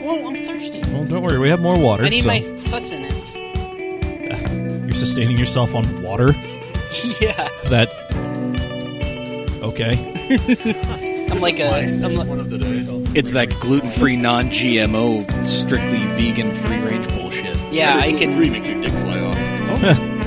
Well, I'm thirsty. Well, don't worry. We have more water. I need my sustenance. You're sustaining yourself on water? Yeah. Okay. I'm like One of the day. It's that gluten-free, non-GMO, strictly vegan, free-range bullshit. Yeah, I can. Free makes your dick fly off.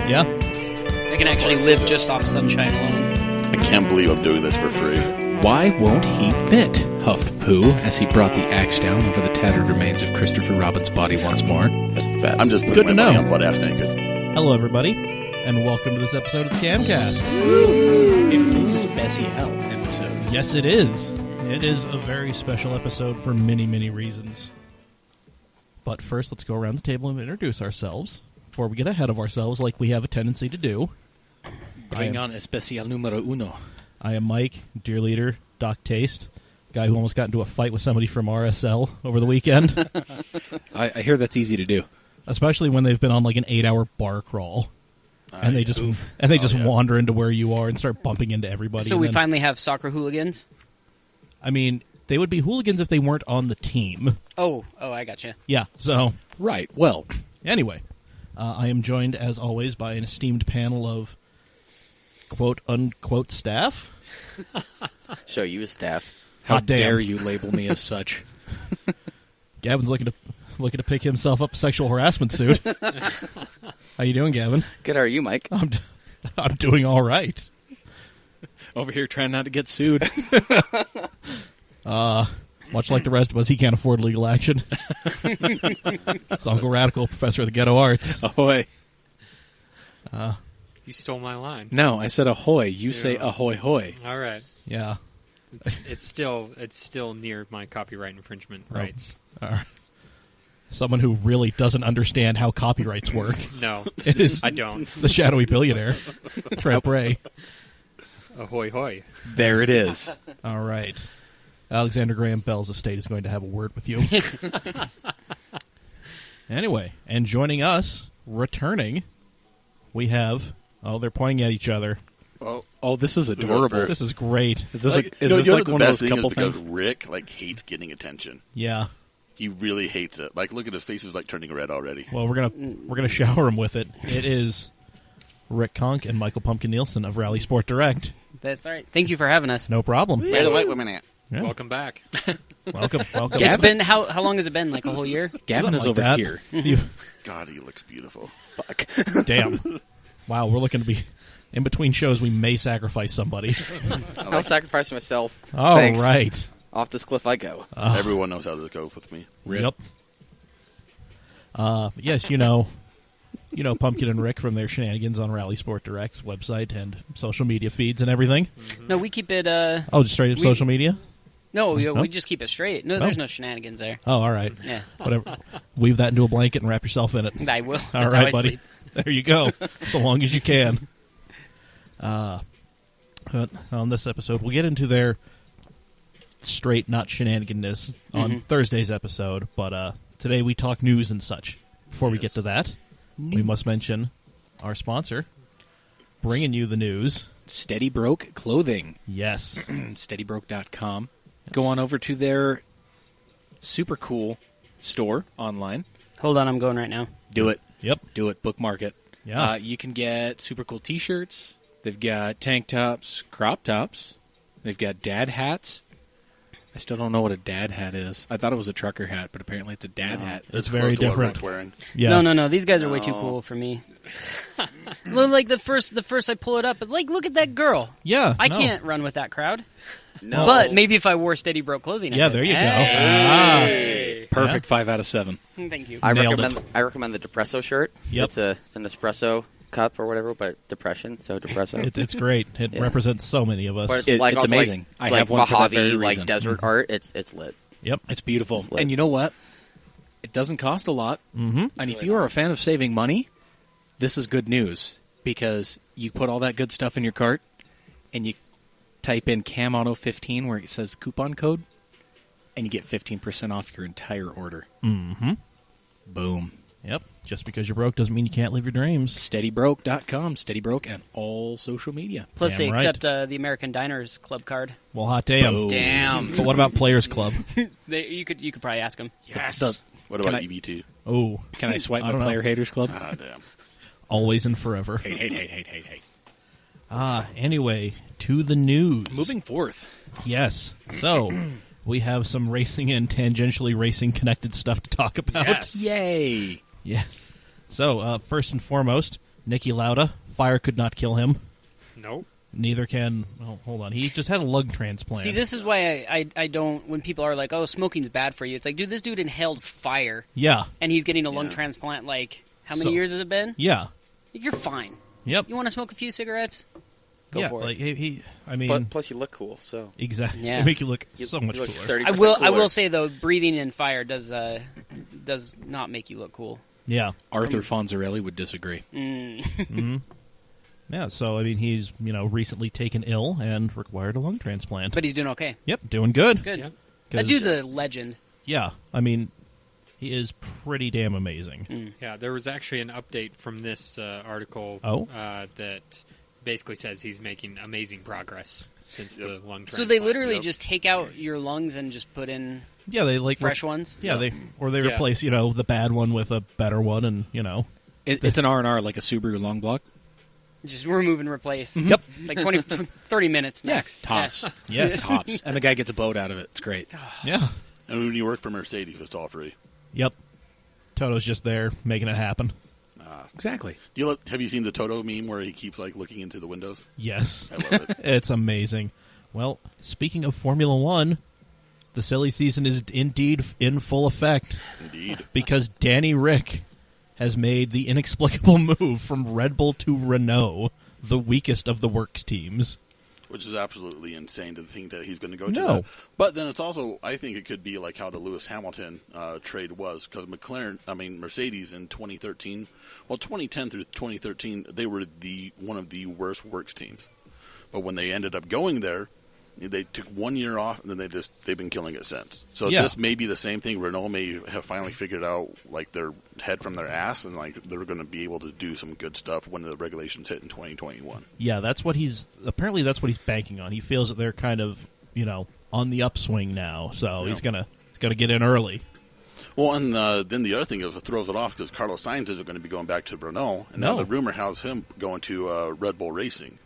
Yeah. I can actually live just off sunshine alone. I can't believe I'm doing this for free. Why won't he fit? Huffed Pooh, as he brought the axe down over the tattered remains of Christopher Robin's body once more. That's the best. I'm just Good putting to my money know. on butt-ass naked. Hello, everybody, and welcome to this episode of the CAMcast. It's a special episode. Yes, it is. It is a very special episode for many, many reasons. But first, let's go around the table and introduce ourselves before we get ahead of ourselves like we have a tendency to do. Bring on especial numero uno. I am Mike, dear leader, Doc Taste, guy who almost got into a fight with somebody from RSL over the weekend. I hear that's easy to do. Especially when they've been on like an 8-hour bar crawl. And they just wander into where you are and start bumping into everybody. So we finally have soccer hooligans? I mean, they would be hooligans if they weren't on the team. Oh, I gotcha. Yeah, so... Right, well. Anyway, I am joined, as always, by an esteemed panel of quote-unquote staff. Show you as staff. How Hot damn. dare you label me as such? Gavin's looking to pick himself up a sexual harassment suit. How you doing, Gavin? Good, how are you, Mike? I'm doing all right. Over here trying not to get sued. Much like the rest of us, he can't afford legal action. It's Uncle Radical, professor of the ghetto arts. Ahoy. You stole my line. No, I said ahoy. You say ahoy hoy. All right. Yeah. It's still near my copyright infringement rights. Someone who really doesn't understand how copyrights work. No, It is I don't. the shadowy billionaire, Trent Bray. Ahoy hoy. There it is. All right. Alexander Graham Bell's estate is going to have a word with you. Anyway, and joining us, returning, we have... Oh, they're pointing at each other. Oh, this is adorable. This is great. Is this like the one of best those thing couple is because things? Rick hates getting attention. Yeah. He really hates it. Like, look at his face; is like turning red already. Well, we're gonna shower him with it. It is Rick Conk and Michael Pumpkyn Nielsen of RallySport Direct. That's all right. Thank you for having us. No problem. Where are the white women at? Yeah. Welcome back. Welcome. It's been, how long has it been? Like a whole year? Gavin is Like over that. here. God, he looks beautiful. Fuck. Damn. Wow, we're looking to be... In between shows, we may sacrifice somebody. I'll sacrifice myself. Oh, Thanks. right. Off this cliff I go. Everyone knows how this goes with me. Yep. Yes, you know Pumpkin and Rick from their shenanigans on RallySport Direct's website and social media feeds and everything. No, we keep it, Oh, just straight up social media? no, No? we just keep it straight. No, there's no shenanigans there. Oh, all right. Yeah. Whatever. Weave that into a blanket and wrap yourself in it. I will. All That's how right, I buddy. sleep. There you go. So long as you can. But on this episode, we'll get into their straight, not shenaniganness on Thursday's episode. But today we talk news and such. Before we get to that, we must mention our sponsor, bringing you the news. Steady Broke Clothing. Yes. SteadyBroke.com. Go on over to their super cool store online. Hold on, I'm going right now. Do it. Yep. Do it. Bookmark it. Yeah. You can get super cool t-shirts. They've got tank tops, crop tops. They've got dad hats. I still don't know what a dad hat is. I thought it was a trucker hat, but apparently it's a dad hat. It's very close to what different. Rick's wearing. Yeah. No. These guys are way too cool for me. Like the first I pull it up, but like, look at that girl. Yeah. I no. can't run with that crowd. No. But maybe if I wore Steady Broke clothing, I Yeah, could. there you go. Hey. Perfect. 5 out of 7. Thank you. I Nailed recommend the Depresso shirt. Yep. It's an espresso cup or whatever, but depression, so Depresso. It's great. It Yeah. represents so many of us. But It's also amazing. I Like have one for that Mojave, very like reason. desert art. It's lit. Yep. It's beautiful. It's lit. And you know what? It doesn't cost a lot. Mm-hmm. And if you are a fan of saving money, this is good news. Because you put all that good stuff in your cart, and you type in CAMAuto15 where it says coupon code, and you get 15% off your entire order. Mm-hmm. Boom. Yep. Just because you're broke doesn't mean you can't live your dreams. SteadyBroke.com. SteadyBroke and all social media. Plus, Damn they right. accept the American Diners Club card. Well, hot damn. Boom. Damn. But what about Players Club? You could probably ask them. Yes. What Can about I- EB2? Oh, Can I swipe I my don't know. Player Haters Club? Ah, damn. always and forever. Hate. Anyway, to the news. Moving forth. Yes. So, we have some racing and tangentially racing connected stuff to talk about. Yes. Yay. Yes. So, first and foremost, Niki Lauda. Fire could not kill him. Nope. Neither can... Oh, hold on. He just had a lung transplant. See, this is why I don't. When people are like, "Oh, smoking's bad for you," it's like, dude, this dude inhaled fire, Yeah. and he's getting a lung transplant. Like, how many So- years has it been? Yeah. You're fine. Yep. You want to smoke a few cigarettes? Go yeah, for it. like, he I mean... But plus, you look cool, so exactly. Yeah. They make you look you, so much you look cooler. 30% I will cooler. say though, breathing in fire does not make you look cool. Yeah. Arthur Fonzarelli would disagree. Yeah, so, I mean, he's, recently taken ill and required a lung transplant. But he's doing okay. Yep, doing good. Good. Yeah. That dude's a legend. Yeah, I mean, he is pretty damn amazing. Mm. Yeah, there was actually an update from this article that basically says he's making amazing progress since the lung transplant. So they literally just take out your lungs and just put in Yeah, they like fresh ones? Yeah, they Yeah. replace the bad one with a better one, and It's an R&R like a Subaru long block. Just remove and replace. Yep. It's like 30 minutes max. Tops. Yes. Tops. And the guy gets a boat out of it. It's great. Yeah. And when you work for Mercedes, it's all free. Yep. Toto's just there making it happen. Exactly. Have you seen the Toto meme where he keeps looking into the windows? Yes. I love it. It's amazing. Well, speaking of Formula One, the silly season is indeed in full effect Indeed. because Danny Rick has made the inexplicable move from Red Bull to Renault, the weakest of the works teams. Which is absolutely insane to think that he's going to go to No. that. But then it's also, I think it could be like how the Lewis Hamilton trade was, because Mercedes in 2013, 2010 through 2013, they were one of the worst works teams. But when they ended up going there, they took 1 year off, and then they've been killing it since. So Yeah. this may be the same thing. Renault may have finally figured out their head from their ass, and they're going to be able to do some good stuff when the regulations hit in 2021. Yeah, that's what he's banking on. He feels that they're kind of, on the upswing now, so Yeah. he's gonna get in early. Well, and then the other thing is it throws it off because Carlos Sainz isn't going to be going back to Renault, and now No. the rumor has him going to Red Bull Racing,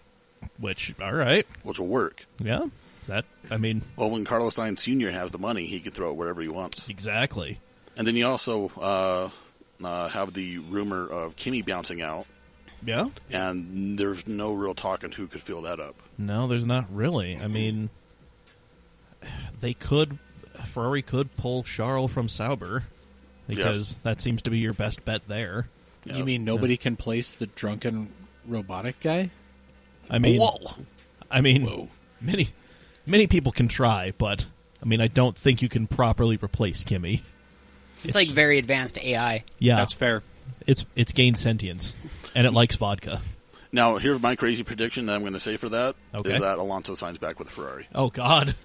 Which, all right, which will work. yeah, Well, when Carlos Sainz Sr. has the money, he can throw it wherever he wants. exactly. And then you also have the rumor of Kimi bouncing out, Yeah. and there's no real talk on who could fill that up. No, there's not really. I mean, Ferrari could pull Charles from Sauber because that seems to be your best bet there. Yeah. You mean nobody can place the drunken robotic guy? I mean, Whoa. many people can try, but I don't think you can properly replace Kimi. It's like very advanced AI. Yeah, That's fair. it's gained sentience, and it likes vodka. Now, here's my crazy prediction that I'm going to say for that, Okay. is that Alonso signs back with Ferrari. Oh God!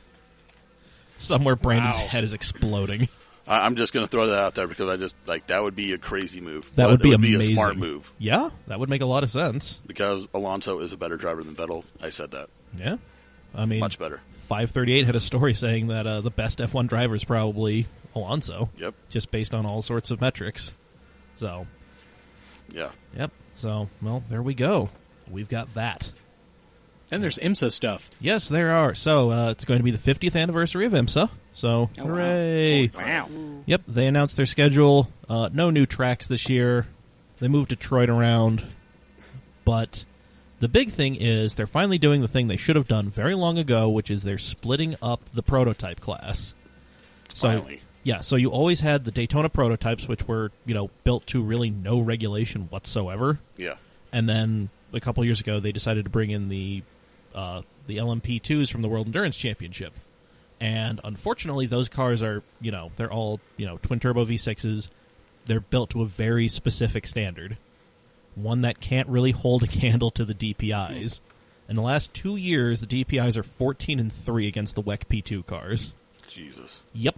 Somewhere Brandon's Wow. head is exploding. I'm just going to throw that out there because I just, that would be a crazy move. That But would be it amazing. a smart move Yeah, that would make a lot of sense. because Alonso is a better driver than Vettel. I said that. Yeah, I mean, Much better. 538 had a story saying that the best F1 driver is probably Alonso. Yep. Just based on all sorts of metrics. So, Yeah. yep. So, well, there we go. We've got that. And there's IMSA stuff. Yes, there are. So, it's going to be the 50th anniversary of IMSA. So, Oh, wow. hooray. Wow. Yep, they announced their schedule. No new tracks this year. They moved Detroit around. But the big thing is they're finally doing the thing they should have done very long ago, which is they're splitting up the prototype class. So, Finally. yeah, so you always had the Daytona prototypes, which were, built to really no regulation whatsoever. Yeah. And then a couple years ago, they decided to bring in the LMP2s from the World Endurance Championship. And unfortunately, those cars are, they're all, twin-turbo V6s. They're built to a very specific standard. One that can't really hold a candle to the DPIs. In the last 2 years, the DPIs are 14-3 against the WEC P2 cars. Jesus. Yep.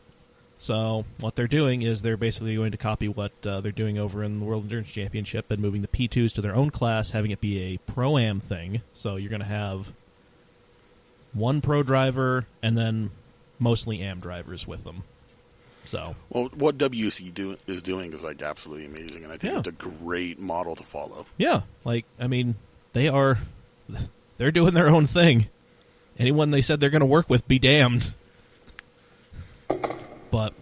So what they're doing is they're basically going to copy what they're doing over in the World Endurance Championship and moving the P2s to their own class, having it be a Pro-Am thing. So you're going to have one Pro driver and then mostly Am drivers with them. So, well, what WC is doing is like absolutely amazing, and I think it's a great model to follow. Yeah, they're doing their own thing. Anyone they said they're going to work with, be damned. But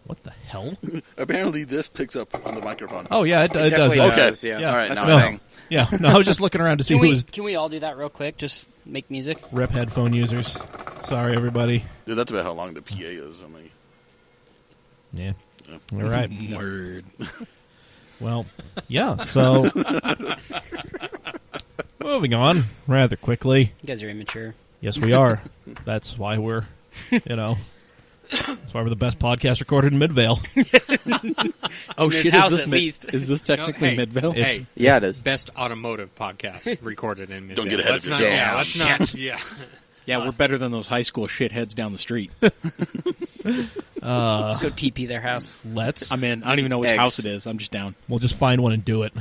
what the hell? Apparently, this picks up on the microphone. Oh yeah, it does. Okay, yeah. All right, that's now yeah. No, I was just looking around to see who was. Can we all do that real quick? Just make music. Rep headphone users. Sorry, everybody. Dude, that's about how long the PA is. I mean, yeah. All right. Word. Well, yeah. So moving on rather quickly. You guys are immature. Yes, we are. That's why we're, that's why we're the best podcast recorded in Midvale. Oh, in this shit, house, is this at least. Is this technically hey, Midvale? Hey, Yeah, it is. best automotive podcast recorded in Midvale. Don't get ahead of yourself. Yeah, let's not. Yeah. Yeah, we're better than those high school shitheads down the street. Let's go TP their house. Let's. I'm in. I don't even know which Eggs. house it is. I'm just down. We'll just find one and do it.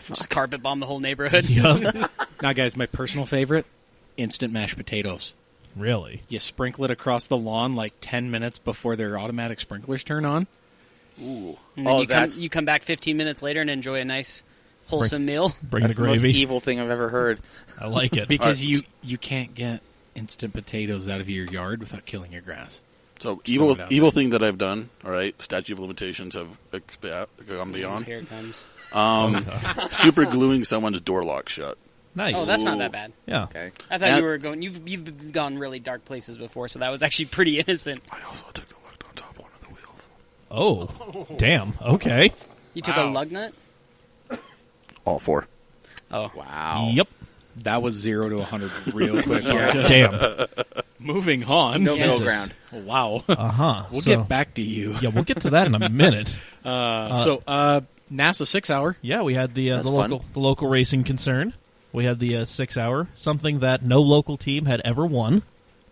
Just carpet bomb the whole neighborhood. Yeah. Now, guys, my personal favorite, instant mashed potatoes. Really? You sprinkle it across the lawn like 10 minutes before their automatic sprinklers turn on. ooh, And then that's- you come back 15 minutes later and enjoy a nice, wholesome meal. Bring That's the the most gravy. evil thing I've ever heard. I like it. Because All right. you can't get instant potatoes out of your yard without killing your grass. so it out evil there. thing that I've done. All right, statute of limitations have gone beyond. Here it comes. Super gluing someone's door lock shut. Nice. Oh, that's not Ooh. that bad. yeah. Okay. I thought you were going. You've gone really dark places before, so that was actually pretty innocent. I also took the lug on top of one of the wheels. Oh, damn. Okay. You took a lug nut. All four. Oh, Wow. Yep. That was 0 to 100 real quick. Damn. Moving on. No middle Jesus. ground. Wow. Uh-huh. We'll So- get back to you. Yeah, we'll get to that in a minute. NASA 6 hour. Yeah, we had the That's fun. local racing concern. We had the 6 hour, something that no local team had ever won.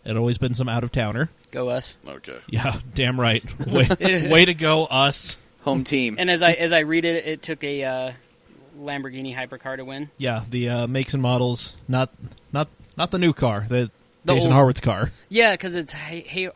It had always been some out-of-towner. go us. Okay. Yeah, damn right. Way to go, us. Home team. And as I read it, it took a Lamborghini hypercar to win. Yeah, the makes and models, not the new car, the The Jason old- Harwood's car. Yeah, because it's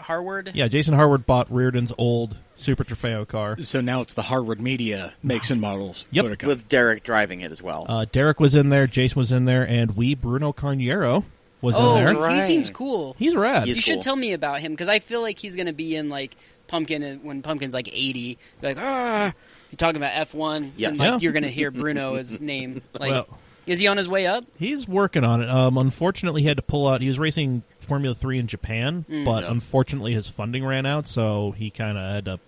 Harward. Yeah, Jason Harwood bought Reardon's old Super Trofeo car. So now it's the Harvard Media makes and models. Yep. motor car. With Derek driving it as well. Derek was in there, Jason was in there, and Bruno Carniero was Oh, in there. right. he seems cool. He's rad. He's You should cool. tell me about him because I feel like he's going to be in like Pumpkin when Pumpkin's like 80. Be like, you're talking about F1. Yes. And, like, Yeah. you're going to hear Bruno's name. Like, Well- is he on his way up? He's working on it. Unfortunately, he had to pull out. He was racing Formula 3 in Japan, but Yeah. unfortunately his funding ran out, so he kind of had to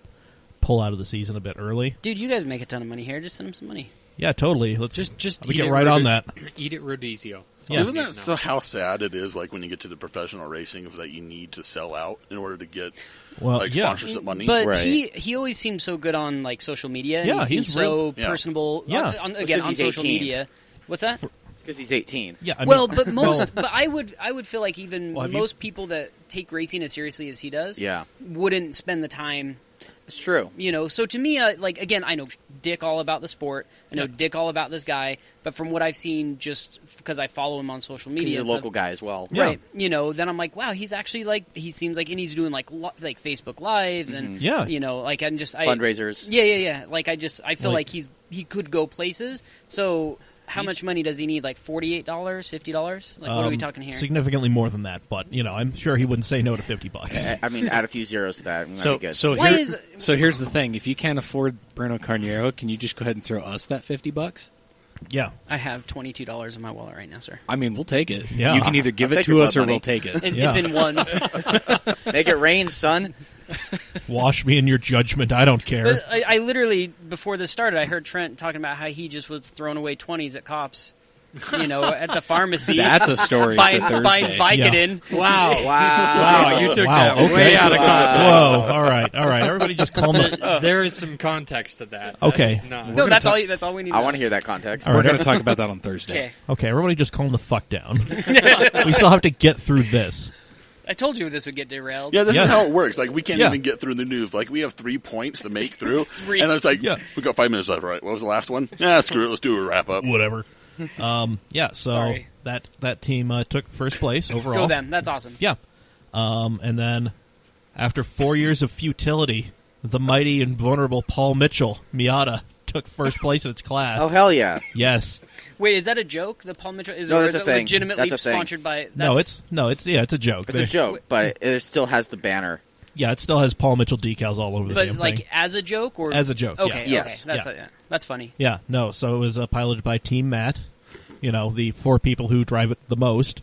pull out of the season a bit early. Dude, you guys make a ton of money here. Just send him some money. Yeah, totally. Let's Just we eat get it right on that. Eat it Rodizio. Yeah. Isn't that so how sad it is? Like when you get to the professional racing, is that you need to sell out in order to get Well, like yeah. sponsorship money. But Right. he always seems so good on like social media. And Yeah, he seems he's so Yeah. personable. Yeah. Again, 'cause on he's social 18. media. What's that? Because he's 18. Yeah, I mean, Well, but but I would feel like even Well, have you- most people that take racing as seriously as he does, Yeah. wouldn't spend the time. It's true. So to me, like again, I know dick all about the sport. I know dick all about this guy. But from what I've seen, just because I follow him on social media, He's a and stuff, local guy as well. Yeah. right? Then I'm like, wow, he's actually like he seems like, and he's doing like like Facebook lives and Yeah. like I'm just Fundraisers. Yeah. Like I feel Like- like he could go places. So how much money does he need? Like $48, $50? Like what are we talking here? Significantly more than that, but I'm sure he wouldn't say no to $50. I mean, add a few zeros to that. And So, that'd be good. so, Why here- is- so here's the thing. If you can't afford Bruno Carniero, can you just go ahead and throw us that $50? Yeah. I have $22 in my wallet right now, sir. I mean, we'll take it. Yeah. You can either give I'll it take your to us blood or money. we'll take it. Yeah. It's in ones. Make it rain, son. Wash me in your judgment. I don't care. But I literally, before this started, I heard Trent talking about how he just was throwing away 20s at cops, at the pharmacy. That's a story buying for Thursday. Vicodin. Wow. Wow. Wow, you took Wow, that okay. way out of context. Whoa! All right. Everybody, just calm down. There is some context to that. Okay. That is not- No, that's all we need to I know. want to hear that context. All We're right. going to talk about that on Thursday. Okay. Okay, everybody, just calm the fuck down. We still have to get through this. I told you this would get derailed. Yeah, this is how it works. Like, we can't even get through the news. Like, we have 3 points to make through. And it's like, we got 5 minutes left, right? What was the last one? Yeah, screw it. Let's do a wrap-up. Whatever. So Sorry. that team took first place overall. Go them. That's awesome. Yeah. And then, after 4 years of futility, the mighty and vulnerable Paul Mitchell, Miata, took first place in its class. Oh, hell yeah. Yes. Wait, is that a joke? The Paul Mitchell is, No, or that's is a it thing. legitimately That's a thing. sponsored by? It's a joke. It's a joke, but it still has the banner. Yeah, it still has Paul Mitchell decals all over the damn But like thing. as a joke or As a joke, Okay, yeah. okay, Yes. that's funny. Yeah, no. So it was piloted by Team Matt. You know, the 4 people who drive it the most,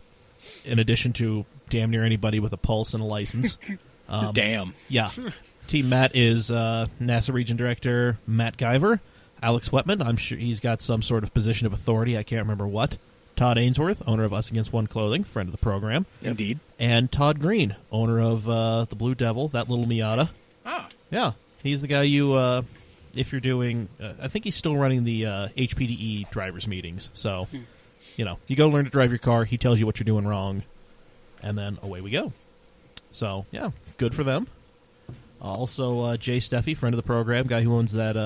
in addition to damn near anybody with a pulse and a license. Damn. Yeah. Team Matt is NASA Region Director Matt Guyver. Alex Wetman, I'm sure he's got some sort of position of authority. I can't remember what. Todd Ainsworth, owner of Us Against One Clothing, friend of the program. Indeed. And Todd Green, owner of the Blue Devil, that little Miata. Ah. Yeah. He's the guy you, if you're doing, I think he's still running the HPDE drivers meetings. So, you know, you go learn to drive your car, he tells you what you're doing wrong, and then away we go. So, yeah, good for them. Also, Jay Steffi, friend of the program, guy who owns that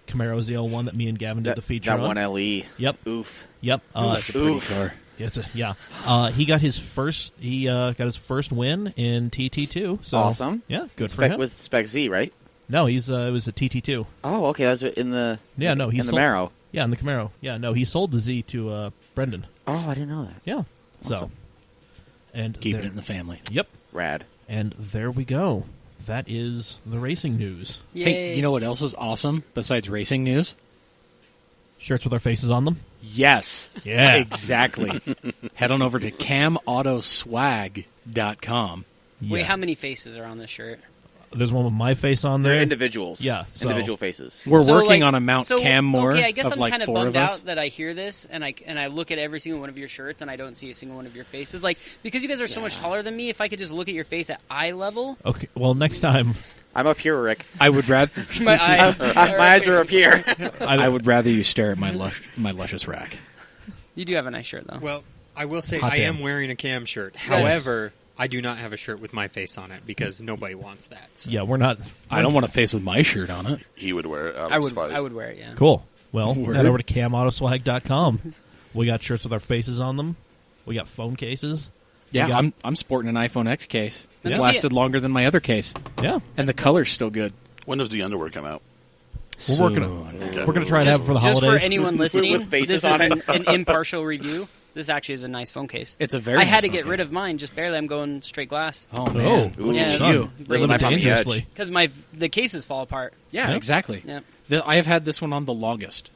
Camaro ZL1 that me and Gavin did the feature that on. one LE. Yep. Oof. Yep. Such a pretty car. He got his first. He got his first win in TT2. So Awesome. Yeah, good for him. With Spec Z, right? No, it was a TT2. Oh, okay. That's in the Yeah, no, he's in the Camaro. Yeah, in the Camaro. Yeah, no, he sold the Z to Brendan. Oh, I didn't know that. Yeah. So, Awesome. and Keeping it in the family. Yep. Rad. And there we go. That is the racing news. Yay. Hey, you know what else is awesome besides racing news? Shirts with our faces on them. Yes. Yeah. Exactly. Head on over to CAMautoswag.com. Wait, Yeah. how many faces are on this shirt? There's one with my face on there. They're individuals. Yeah, so- Individual faces. We're So, working like- on a Mount so, Cam more Okay, I guess of I'm like kind of 4 bummed of us. out that I hear this and I look at every single one of your shirts and I don't see a single one of your faces. Like, because you guys are so much taller than me, if I could just look at your face at eye level, Okay. Well, next time, I'm up here, Rick. I would rather my eyes, My eyes are up here. I would rather you stare at my luscious rack. You do have a nice shirt though. Well, I will say Hot I damn. am wearing a Cam shirt. However, I do not have a shirt with my face on it because nobody wants that. So. yeah, we're not. I don't want a face with my shirt on it. He would wear it out I of would spite. wear it. Yeah. Cool. Well, Word. head over to CamAutoswag.com. We got shirts with our faces on them. We got phone cases. Yeah, We got- I'm sporting an iPhone X case. Let It's me see lasted it. longer than my other case, Yeah, and the color's still good. When does the underwear come out? we're working. Okay. We're gonna try to have it for the Just holidays. for anyone listening, With faces this is on an impartial review. This actually is a nice phone case. It's a very. I had nice to get phone rid case. of mine just barely. I'm going straight glass Oh man, Oh, Yeah. son. you. Living Living life on the edge. dangerously. because the cases fall apart. Yeah, Yeah. exactly. Yeah. I have had this one on the longest,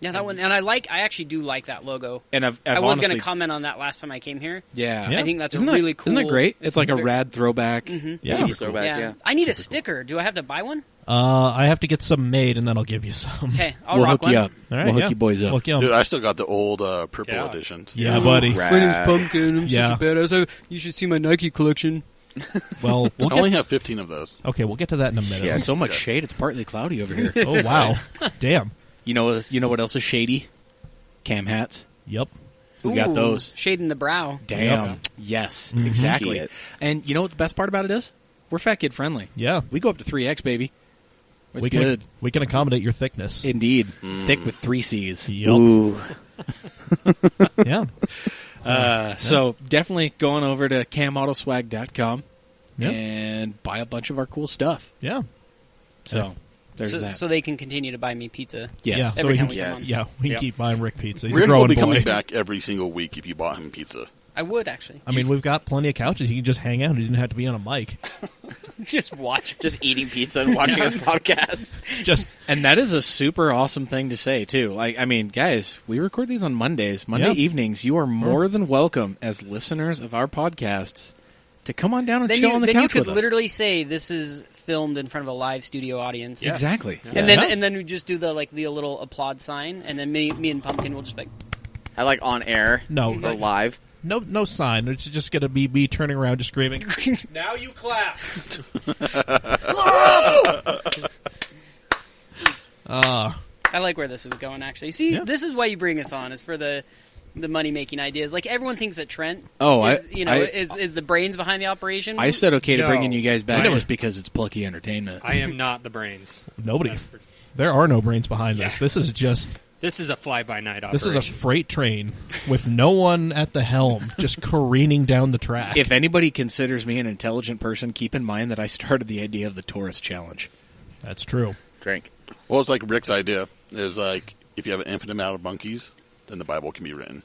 Yeah, that one, and I actually do like that logo. and I've I was honestly, going to comment on that last time I came here. Yeah, Yeah. I think that's Isn't a that- really cool. Isn't that great? It's like a very- rad throwback. Yeah. Super throwback, yeah. I need a sticker. Do I have to buy one? I have to get some made, and then I'll give you some. Okay, I'll We'll rock hook you one. up. All right, we'll hook yeah. you boys up. Hook you up. Dude, I still got the old purple Yeah. editions. Yeah, buddy. Rad. My name's Pumpkin. I'm Yeah. such a badass. You should see my Nike collection. Well, we'll I only get. have 15 of those. Okay, we'll get to that in a minute. Yeah, so much shade. It's partly cloudy over here. Oh wow, damn. You know what else is shady? Cam hats. Yep. We got Ooh, those. Shade in the brow. Damn. Yes, exactly. Shit. And you know what the best part about it is? We're fat kid friendly. Yeah. We go up to 3X, baby. It's we good. we can accommodate your thickness. Indeed. Thick with 3 C's. Yep. Ooh. Yeah. So definitely going over to CamAutoswag.com Yep. and buy a bunch of our cool stuff. Yeah. So there's So, that. so they can continue to buy me pizza. yes. Yeah. Every we time can, we come on. yeah, we can Yep. keep buying Rick pizza. He's a Rick will growing be boy. coming back every single week if you bought him pizza. I would actually. I mean, we've got plenty of couches. He can just hang out. He didn't have to be on a mic. Just watch. Just eating pizza and watching his podcast. Just And that is a super awesome thing to say, too. Like, I mean, guys, we record these on Mondays. Monday Yeah. evenings. You are more than welcome as listeners of our podcasts to come on down and chill on the then you couch could with us. literally say this is filmed in front of a live studio audience. Exactly. And then we just do the little applaud sign, and then me and Pumpkin will just be like, I like on air. No. Or live. no sign. It's just going to be me turning around just screaming. Now you clap. I like where this is going. Actually, see, Yeah. this is why you bring us on, is for the the money making ideas. Like everyone thinks that Trent, is the brains behind the operation. I said okay to bringing you guys back just because it's plucky entertainment. I am not the brains. Nobody. There are no brains behind this. This is just. This is a fly-by-night operation. This is a freight train with no one at the helm, just careening down the track. If anybody considers me an intelligent person, keep in mind that I started the idea of the Taurus Challenge. That's true. Drink. Well, it's like Rick's idea. Is like, if you have an infinite amount of monkeys, then the Bible can be written.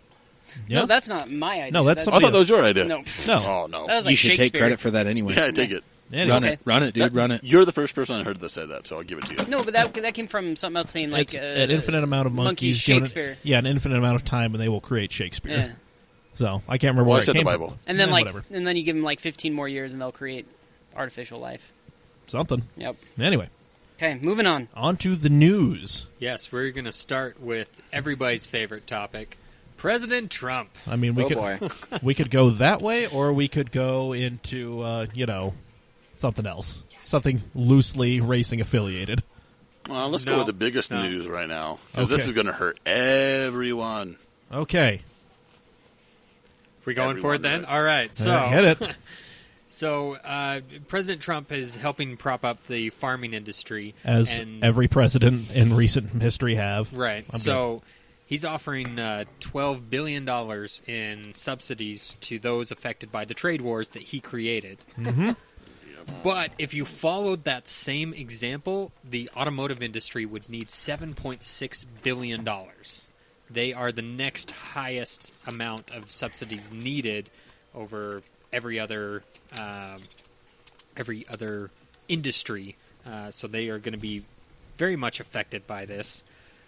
Yep. No, that's not my idea. No, that's I thought that was your idea. No. Oh, no. That was like You should take Shakespeare. credit for that anyway. Yeah, I take it. Anyway. Run it, dude, run it. You're the first person I heard that said that, so I'll give it to you. No, but that came from something else saying like It's an infinite amount of monkeys. Shakespeare. An infinite amount of time, and they will create Shakespeare. Yeah. So I can't remember Well, where I said it came the Bible. from. And then whatever. and then you give them like 15 more years, and they'll create artificial life. Something. Yep. Anyway, Okay, moving on. on to the news. Yes, we're going to start with everybody's favorite topic, President Trump. I mean, we we could go that way, or we could go into something else, something loosely racing affiliated. Well, let's go with the biggest news right now, because this Okay. is going to hurt everyone. Okay, We going for it then? Everyone, All right. So hit it. So President Trump is helping prop up the farming industry, As and, every president in recent history have. right. I'm So he's offering $12 billion in subsidies to those affected by the trade wars that he created. Mm-hmm. But if you followed that same example, the automotive industry would need $7.6 billion. They are the next highest amount of subsidies needed over every other industry. So they are going to be very much affected by this.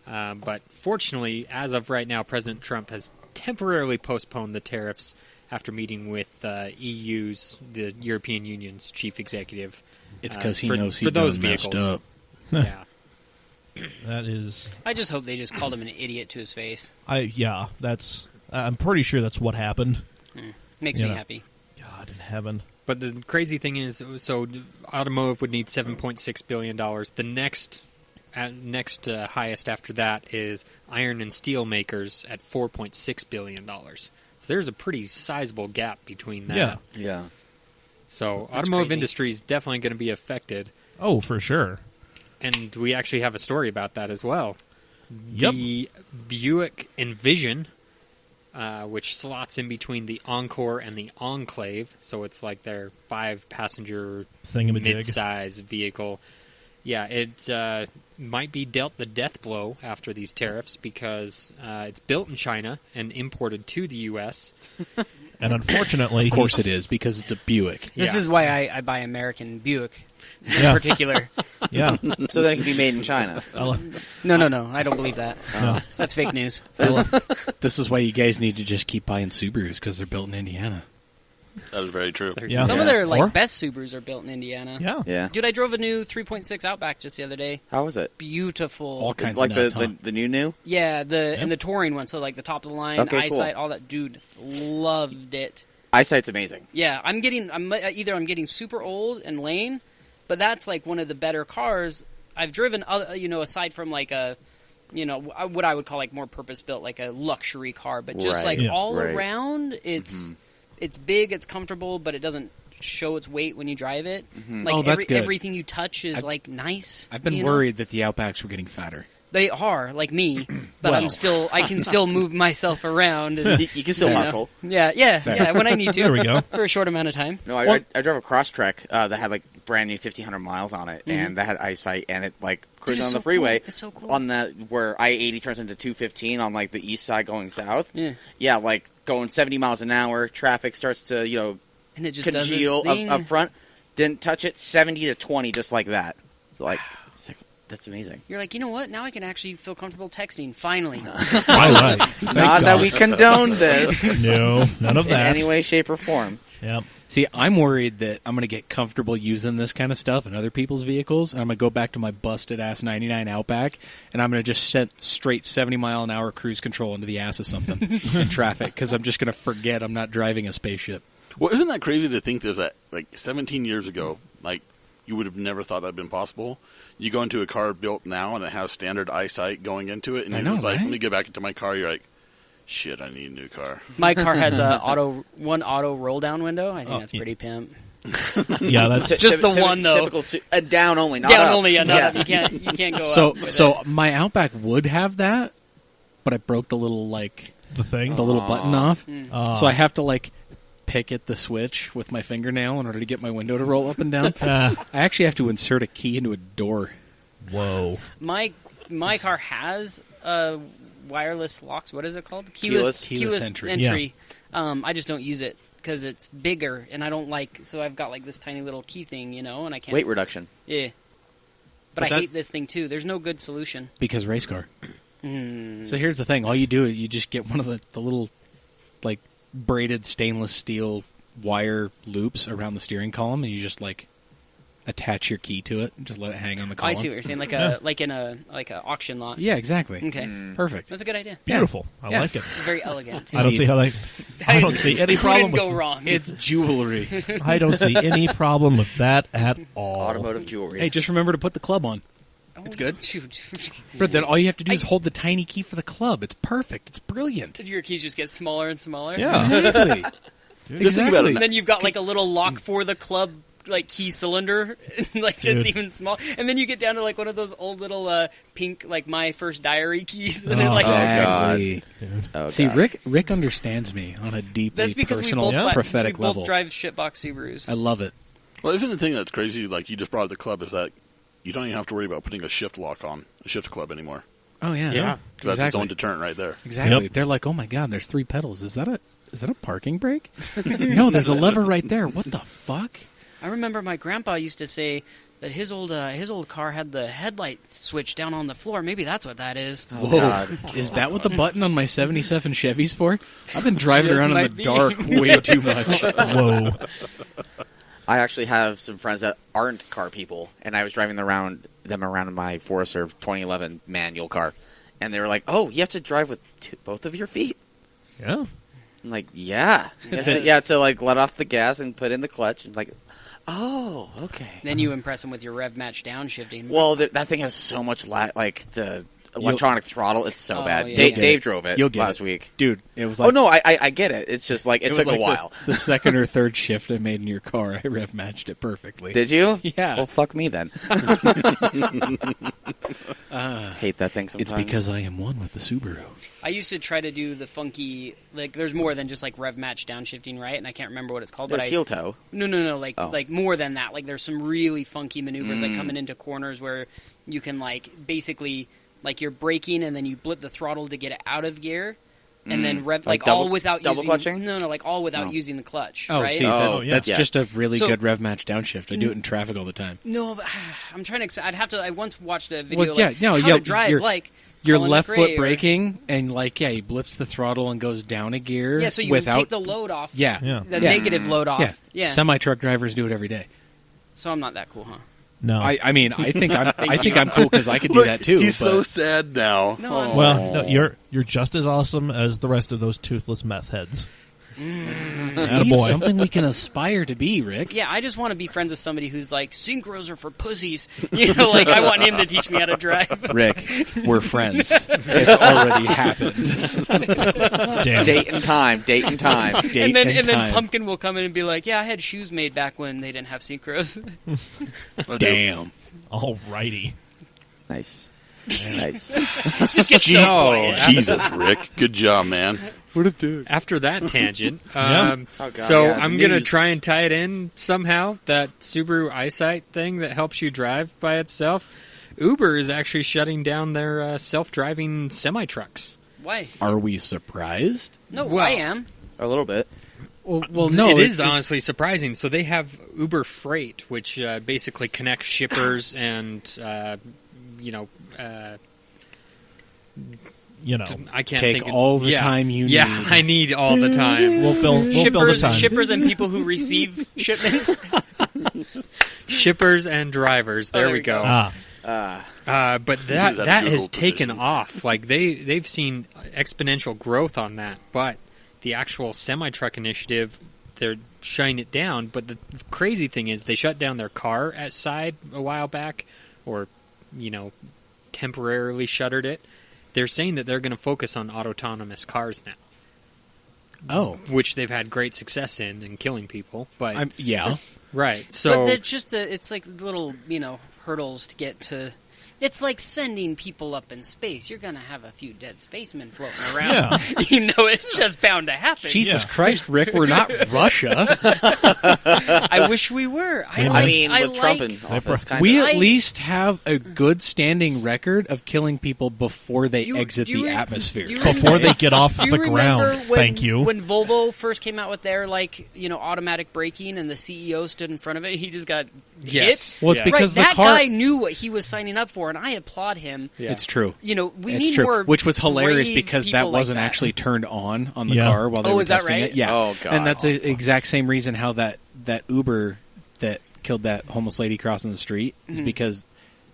But fortunately, as of right now, President Trump has temporarily postponed the tariffs after meeting with the European Union's chief executive. It's because he for- knows for he's those done messed vehicles. up. Yeah. That is, I just hope they just called him an idiot to his face. I'm pretty sure that's what happened. Makes me happy. God in heaven. But the crazy thing is, so automotive would need $7.6 billion. The next highest after that is iron and steel makers at $4.6 billion. So there's a pretty sizable gap between that. Yeah. So That's automotive crazy. industry is definitely going to be affected. Oh, for sure. And we actually have a story about that as well. Yep. The Buick Envision, which slots in between the Encore and the Enclave, so it's like their 5-passenger Thingamajig. mid-size vehicle. Yeah, it might be dealt the death blow after these tariffs because it's built in China and imported to the U.S. And unfortunately, Of course it is, because it's a Buick. This Yeah. is why I buy American Buick in Yeah. particular. Yeah. So that it can be made in China. No, I don't believe that. No. That's fake news. This is why you guys need to just keep buying Subarus, because they're built in Indiana. That is very true. Yeah. Some of their Or- best Subarus are built in Indiana. Yeah. Yeah. Dude, I drove a new 3.6 Outback just the other day. How was it? Beautiful. All kinds Like of nuts, huh? the new? Yeah, and the touring one, so like the top of the line, Okay, cool. eyesight, all that. Dude, loved it. Eyesight's amazing. Yeah, I'm either I'm getting super old and lame, but that's like one of the better cars I've driven. Aside from like a, what I would call like more purpose built, like a luxury car, but just Right. like Yeah. all Right. around, it's big, it's comfortable, but it doesn't show its weight when you drive it. Like Oh, that's good. everything you touch is like nice. I've been you know? worried that the Outbacks were getting fatter. They are like me, but Well. I can still move myself around. And, You can still muscle. yeah, when I need to. There we go. For a short amount of time. No, I drove a Crosstrek that had like brand new 1,500 miles on it, and that had eyesight, and it like cruising it's on so the freeway. cool. It's so cool. On that where I-80 turns into 215 on like the east side going south. Yeah. Like going 70 miles an hour, traffic starts to And it just does this congeal thing. up front. Didn't touch it, 70 to 20 just like that. It's like that's amazing. You're like, you know what? Now I can actually feel comfortable texting. Finally. My life. Not that we condone this No, none of in that. any way, shape, or form. Yep. See, I'm worried that I'm going to get comfortable using this kind of stuff in other people's vehicles, and I'm going to go back to my busted-ass 99 Outback, and I'm going to just set straight 70-mile-an-hour cruise control into the ass of something in traffic, because I'm just going to forget I'm not driving a spaceship. Well, isn't that crazy to think that like 17 years ago, like you would have never thought that had been possible? You go into a car built now and it has standard eyesight going into it, and I you're know, just like, right? when you get back into my car, you're like, Shit, I need a new car. My car has a one auto roll down window. I think that's pretty pimp. Yeah, that's Just the one though. Typical down only, not Down up. only, yeah, not Yeah. up. You can't go up. So my Outback would have that, but I broke the little the thing. the little button off. Aw. So I have to pick at the switch with my fingernail in order to get my window to roll up and down. I actually have to insert a key into a door. Whoa. My car has wireless locks. What is it called? Keyless entry. entry. I just don't use it because it's bigger, and I don't like. So I've got this tiny little key thing, and I can't. Weight reduction. Yeah. But I hate this thing too. There's no good solution. Because race car. So here's the thing. All you do is you just get one of the little braided stainless steel wire loops around the steering column, and you just attach your key to it and just let it hang on the Oh, column. I see what you're saying, like in a auction lot. Yeah, exactly. Okay, Perfect. that's a good idea. Beautiful. I Yeah. like it. Very elegant. I don't see how I don't see any problem. Couldn't go wrong. It's jewelry. I don't see any problem with that at all. Automotive jewelry. Hey, just remember to put the club on. It's good. Shoot. But then all you have to do is hold the tiny key for the club. It's perfect. It's brilliant. Did your keys just get smaller and smaller? Yeah. Exactly. Just think about it. And then you've got a little lock for the club key cylinder, that's Dude. even small. And then you get down to one of those old little pink My First Diary keys. And they're Oh, Exactly. Oh, See, God. Rick understands me on a deeply that's because we personal, both, prophetic we both level. drive shitbox Subarus. I love it. Well, isn't the thing that's crazy, you just brought up the club, is that you don't even have to worry about putting a shift lock on a shift club anymore. Oh yeah, Yeah. Because that's its own deterrent right there. Exactly. Yep. They're like, oh my god, there's 3 pedals. Is that a parking brake? No, there's a lever right there. What the fuck? I remember my grandpa used to say that his old car had the headlight switch down on the floor. Maybe that's what that is. Whoa, God. is that what the button on my 77 Chevy's for? I've been driving Just around in might the be. dark way too much. Whoa. I actually have some friends that aren't car people, and I was driving them around in my Forester 2011 manual car, and they were like, "Oh, you have to drive with both of your feet." Yeah. I'm like, "Yeah, you have to let off the gas and put in the clutch." And oh, okay. Then you impress him with your rev match downshifting. Well, that thing has so much the electronic throttle. It's so Oh, bad. yeah. Dave drove it You'll get last it. week. Dude, it was Oh no, I get it. It's just it was took a like while. The second or third shift I made in your car, I rev matched it perfectly. Did you? Yeah. Well, fuck me then. Hate that thing sometimes. It's because I am one with the Subaru. I used to try to do the funky, there's more than just rev match downshifting, right? And I can't remember what it's called. There's but heel toe. No, Oh. more than that. There's some really funky maneuvers, coming into corners where you can basically you're braking and then you blip the throttle to get it out of gear, and then rev all without double using clutching? No, all without No. using the clutch. Oh, right? see, Oh, that's yeah. just a really So- good rev match downshift. I do it in traffic all the time. No, but I'm trying to explain. I'd have to. I once watched a video Well, yeah, no, how yeah, to drive Your Colin left McRae foot or- braking and he blips the throttle and goes down a gear. Yeah, so you without take the load off. Yeah. Yeah. The Yeah. negative load off. yeah. Yeah. Semi-truck drivers do it every day. So I'm not that cool, huh? No. I mean, I think I'm cool because I could do that too. He's but so sad now. No, I'm well, no, you're just as awesome as the rest of those toothless meth heads. see, Attaboy. something we can aspire to be, Rick. Yeah, I just want to be friends with somebody who's synchros are for pussies. I want him to teach me how to drive. Rick, we're friends. It's already happened. Damn. Date and time. Date and then time. Pumpkin will come in and be like, "Yeah, I had shoes made back when they didn't have synchros." Damn. Alrighty. Nice. Nice. Just get so quiet. Jesus, Rick. Good job, man. After that tangent, Yeah. Oh, God, so yeah, the I'm going to news. try and tie it in somehow, that Subaru EyeSight thing that helps you drive by itself. Uber is actually shutting down their self-driving semi-trucks. Why? Are we surprised? No, Well- I am. A little bit. Well, no. It is honestly surprising. So they have Uber Freight, which basically connects shippers and, I can't Take think of- all the yeah. time you Yeah, need. I need all the time. We'll fill the time. Shippers and people who receive shipments. Shippers and drivers. There there we we go. go. But that That's Google has taken positions. off. They've seen exponential growth on that. But the actual semi-truck initiative, they're shutting it down. But the crazy thing is they shut down their car at side a while back, or temporarily shuttered it. they're saying that they're going to focus on autonomous cars now. Oh, Which they've had great success in killing people. But yeah. right, so But it's just it's like little, hurdles to get to. It's like sending people up in space. You're going to have a few dead spacemen floating around. It's just bound to happen. Jesus Christ, Rick, we're not Russia. I wish we were. I mean, with Trump in office, kind We of. at least have a good standing record of killing people before they exit the atmosphere. Before they get off Do you the remember ground. when, Thank you. when Volvo first came out with their automatic braking and the CEO stood in front of it, he just got Yes. hit. Well, it's Yeah. because Right, the that car. guy knew what he was signing up for, and I applaud him. Yeah. It's true. We It's need true. more, Which was hilarious brave because people that like wasn't that. actually turned on the Yeah. car while they Oh, were is that testing right? it. Yeah. Oh, God. And that's the exact same reason how that Uber that killed that homeless lady crossing the street is because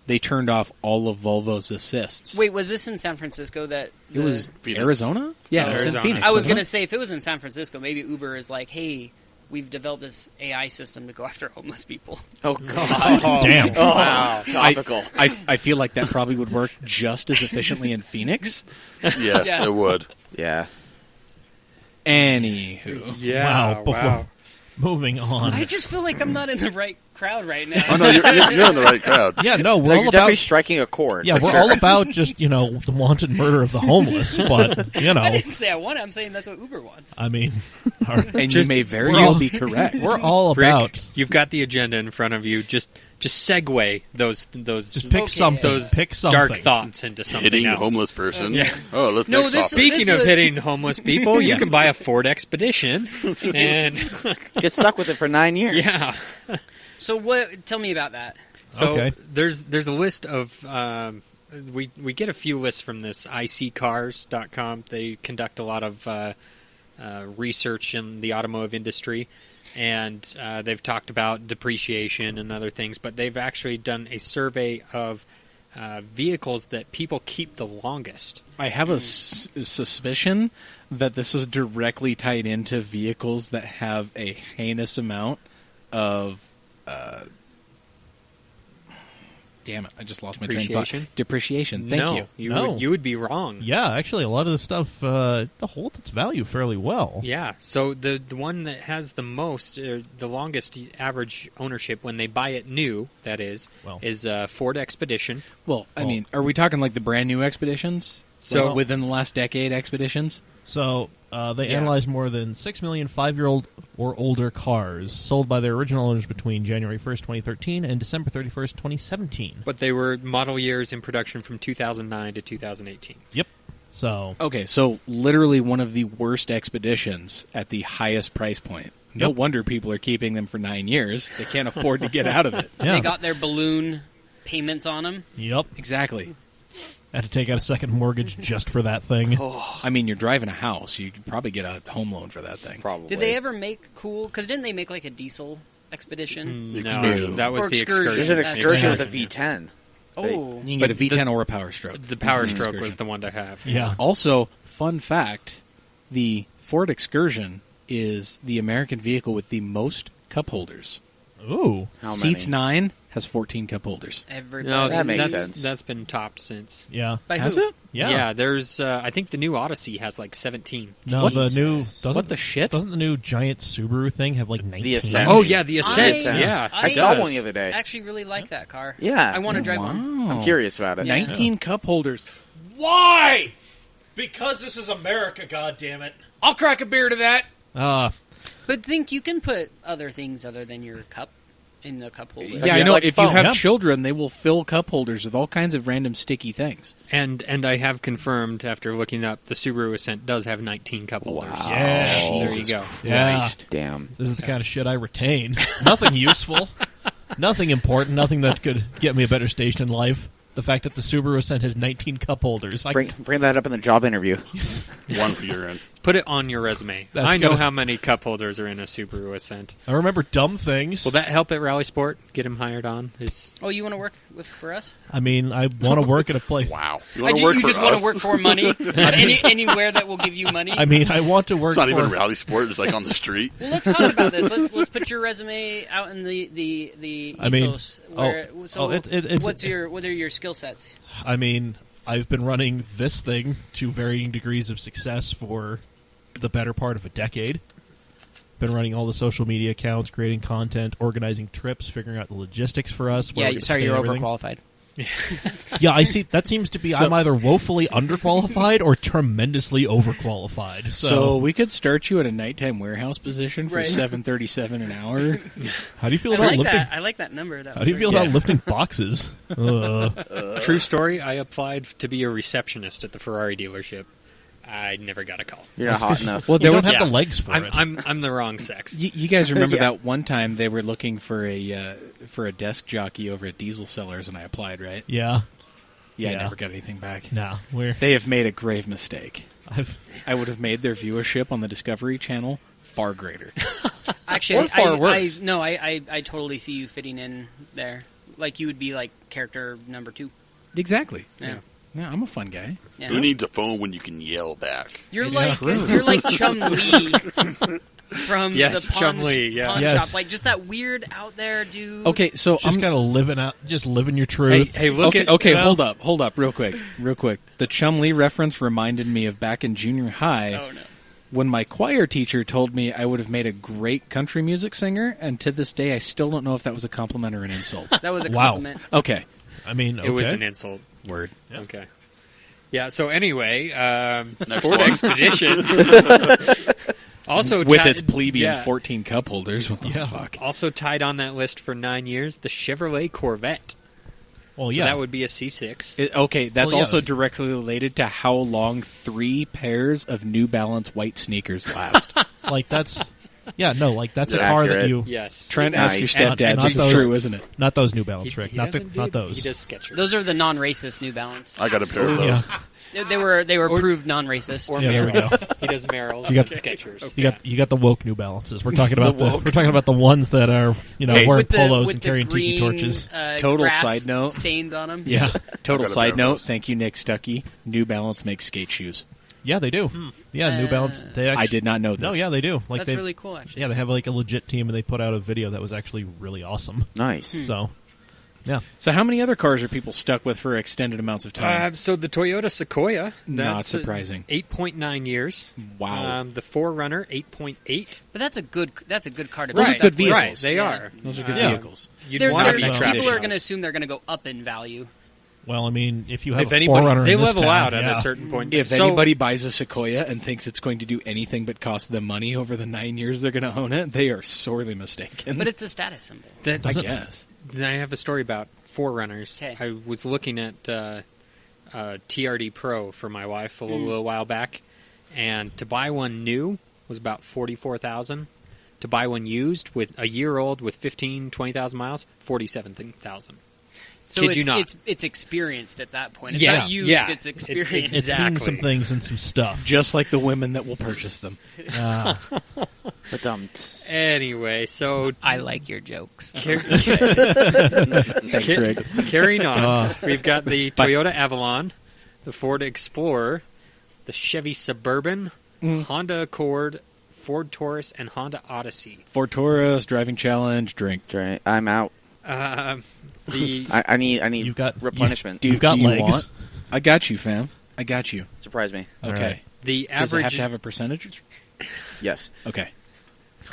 they turned off all of Volvo's assists. Wait, was this in San Francisco? That it was Phoenix. Arizona? Yeah, it was in Arizona. Phoenix. I was wasn't going to it? say, if it was in San Francisco, maybe Uber is like, hey, we've developed this AI system to go after homeless people. Oh, God. Damn. Oh, wow. Topical. I feel like that probably would work just as efficiently in Phoenix. Yes, Yeah. it would. Yeah. Anywho. Yeah, Wow, before- Moving on. I just feel like I'm not in the right crowd right now. Oh no, you're in the right crowd. Yeah, no, we're No, all you're definitely about. striking a chord. Yeah, for we're sure. all about just the wanted murder of the homeless. But I didn't say I want it. I'm saying that's what Uber wants. I mean, And Just- you may very we're well all- be correct. we're all Rick, about. you've got the agenda in front of you. Just Just segue pick Okay. something. those Pick something. dark thoughts into something Hitting a else. homeless person. Yeah. Oh, let's No, next this- topic. Speaking of was- hitting homeless people, you can buy a Ford Expedition, and Get stuck with it for 9 years. yeah. So what? Tell me about that. So Okay. there's a list of we get a few lists from this iccars.com. They conduct a lot of research in the automotive industry, and they've talked about depreciation and other things. But they've actually done a survey of vehicles that people keep the longest. I have a suspicion that this is directly tied into vehicles that have a heinous amount of damn it, I just lost my train of Depreciation? thought. Depreciation. Thank no, you. No. You would be wrong. Yeah, actually, a lot of the stuff holds its value fairly well. Yeah, so the one that has the most, the longest average ownership when they buy it new, that is Ford Expedition. Well, I mean, are we talking like the brand new Expeditions? So- Like within the last decade Expeditions? So they Yeah. analyzed more than 6 million 5-year-old or older cars sold by their original owners between January 1st, 2013 and December 31st, 2017. But they were model years in production from 2009 to 2018. Yep. So, Okay, so literally one of the worst Expeditions at the highest price point. No Yep. wonder people are keeping them for 9 years. They can't afford to get out of it. yeah. They got their balloon payments on them. Yep. Exactly. Had to take out a second mortgage just for that thing. I mean, you're driving a house. You could probably get a home loan for that thing. Probably. Did they ever make cool? Because didn't they make like a diesel expedition? No, Excursion. that was Or the excursion. There's an That's excursion with a exactly. V10. Oh, You can get a But V10 or a Power Stroke. The Power Mhm. Stroke was Excursion. the one to have. Yeah. Also, fun fact, the Ford Excursion is the American vehicle with the most cup holders. Ooh. How Seats many? 9 has 14 cup holders. everybody. No, That makes that's, sense. That's been topped since. Yeah. By Has who? it? Yeah. There's. I think the new Odyssey has like 17. No, What? the new doesn't What the shit? doesn't the new giant Subaru thing have like 19? Ascent. Oh yeah, the Ascent. I- yeah, I it saw does. one the other day. Actually, really like that car. Yeah. I want to drive one. I'm curious about it. Yeah. 19 cup holders. Why? Because this is America, goddammit. I'll crack a beer to that. But think you can put other things other than your cup in the cup holder. Yeah, I know. like If foam. you have Yeah. children, they will fill cup holders with all kinds of random sticky things. And I have confirmed after looking up the Subaru Ascent does have 19 cup holders. Wow. Yeah. So, there you Jesus go. Yeah. Damn. This is the kind of shit I retain. Nothing useful. Nothing important. Nothing that could get me a better station in life. The fact that the Subaru Ascent has 19 cup holders. Bring that up in the job interview. One for your end. Put it on your resume. That's I know gonna- how many cup holders are in a Subaru Ascent. I remember dumb things. Will that help at RallySport? Get him hired on? Oh, you want to work for us? I mean, I want to work at a place. Wow. You I want ju- to work you for just us? want to work for money? Anywhere that will give you money? I mean, I want to work It's not for... even Rally Sport. It's like on the street. Well, let's talk about this. Let's put your resume out in the I mean, ethos. Where, it's- what are your skill sets? I mean, I've been running this thing to varying degrees of success for the better part of a decade. Been running all the social media accounts, creating content, organizing trips, figuring out the logistics for us. Yeah, sorry, you're overqualified. Yeah, I see. That seems to be I'm either woefully underqualified or tremendously overqualified. So we could start you at a nighttime warehouse position for $7.37 an hour. How do you feel about lifting? I like that number. How do you feel about lifting boxes? True story. I applied to be a receptionist at the Ferrari dealership. I never got a call. You're not hot enough. Well, you don't have the legs for it. I'm the wrong sex. You guys remember that one time they were looking for a desk jockey over at Diesel Sellers, and I applied, right? Yeah. I never got anything back. No, they have made a grave mistake. I would have made their viewership on the Discovery Channel far greater. Actually, or far worse. I totally see you fitting in there. Like you would be like character number 2. Exactly. Yeah. Yeah, I'm a fun guy. Yeah. Who needs a phone when you can yell back? You're like Chum Lee from the pawn shop. Like just that weird out there dude. Okay, so just kind of living your truth. Hey, look hold up, real quick. The Chum Lee reference reminded me of back in junior high. Oh no. When my choir teacher told me I would have made a great country music singer, and to this day I still don't know if that was a compliment or an insult. That was a compliment. Okay. I mean, it was an insult. Word. Yeah. Okay. Yeah. So anyway, Ford Expedition also with its plebeian 14 cup holders. What the fuck? Also tied on that list for 9 years, the Chevrolet Corvette. Well, so that would be a C6. That's also directly related to how long 3 pairs of New Balance white sneakers last. that's a car that you... Yes. Trent, ask your stepdad. This is true, isn't it? Not those New Balance, Rick. Not those. He does Skechers. Those are the non-racist New Balance. I got a pair of those. Yeah. They were proved non-racist. There we go. He does Merrill's. You got Skechers. You got the woke New Balances. We're talking about the ones that are wearing polos and carrying tiki torches. Total side note, stains on them. Yeah. Total side note. Thank you, Nick Stuckey. New Balance makes skate shoes. Yeah, they do. Yeah, New Balance. I did not know this. No, yeah, they do. That's really cool, actually. Yeah, they have like a legit team, and they put out a video that was actually really awesome. Nice. So, yeah. So how many other cars are people stuck with for extended amounts of time? So the Toyota Sequoia. Not surprising. 8.9 years. Wow. The 4Runner, 8.8. But that's a good car to Those are good vehicles. Right, they are. Those are good vehicles. You'd want to be people are going to assume they're going to go up in value. Well, I mean, if you have a 4Runner they in this level town, out at a certain point. If anybody buys a Sequoia and thinks it's going to do anything but cost them money over the 9 years they're going to own it, they are sorely mistaken. But it's a status symbol. I guess. I have a story about 4Runners. Okay. I was looking at TRD Pro for my wife a little while back, and to buy one new was about $44,000. To buy one used with a year old with 20,000 miles, $47,000. So it's experienced at that point. It's not used, it's experienced. It's seen some things and some stuff. Just like the women that will purchase them. Anyway, so... I like your jokes. Thanks, Rick. Carrying on, we've got the Toyota Avalon, the Ford Explorer, the Chevy Suburban, Honda Accord, Ford Taurus, and Honda Odyssey. Ford Taurus, driving challenge, drink. I'm out. I need You've got replenishment. You've got legs. I got you, fam. I got you. Surprise me. Okay. Right. The average... Does it have to have a percentage? Yes. Okay.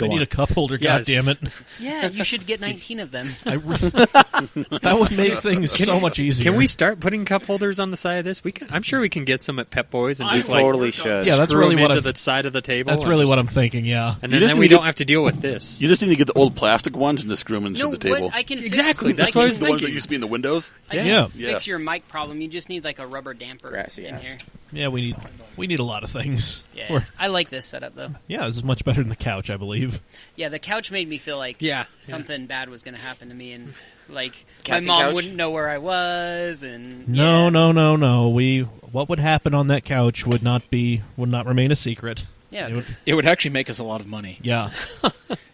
I need a cup holder, Yes. goddammit. Yeah, you should get 19 of them. That would make things so much easier. Can we start putting cup holders on the side of this? I'm sure we can get some at Pep Boys and We just totally should. Yeah, that's screw really them what into the side of the table. That's really what I'm thinking. Yeah, and then we don't have to deal with this. You just need to get the old plastic ones and just screw them into the table. I can Exactly, Fix, that's what I was The ones that thinking. used to be in the windows. I can Yeah. fix your mic problem. You just need like a rubber damper Grassy in ass. here. yeah. We need a lot of things. Yeah, I like this setup though. Yeah, this is much better than the couch, I believe. Yeah, the couch made me feel like something bad was going to happen to me, and like Casting my mom couch? wouldn't know where I was, and No. What would happen on that couch would not remain a secret. Yeah, It would actually make us a lot of money. Yeah.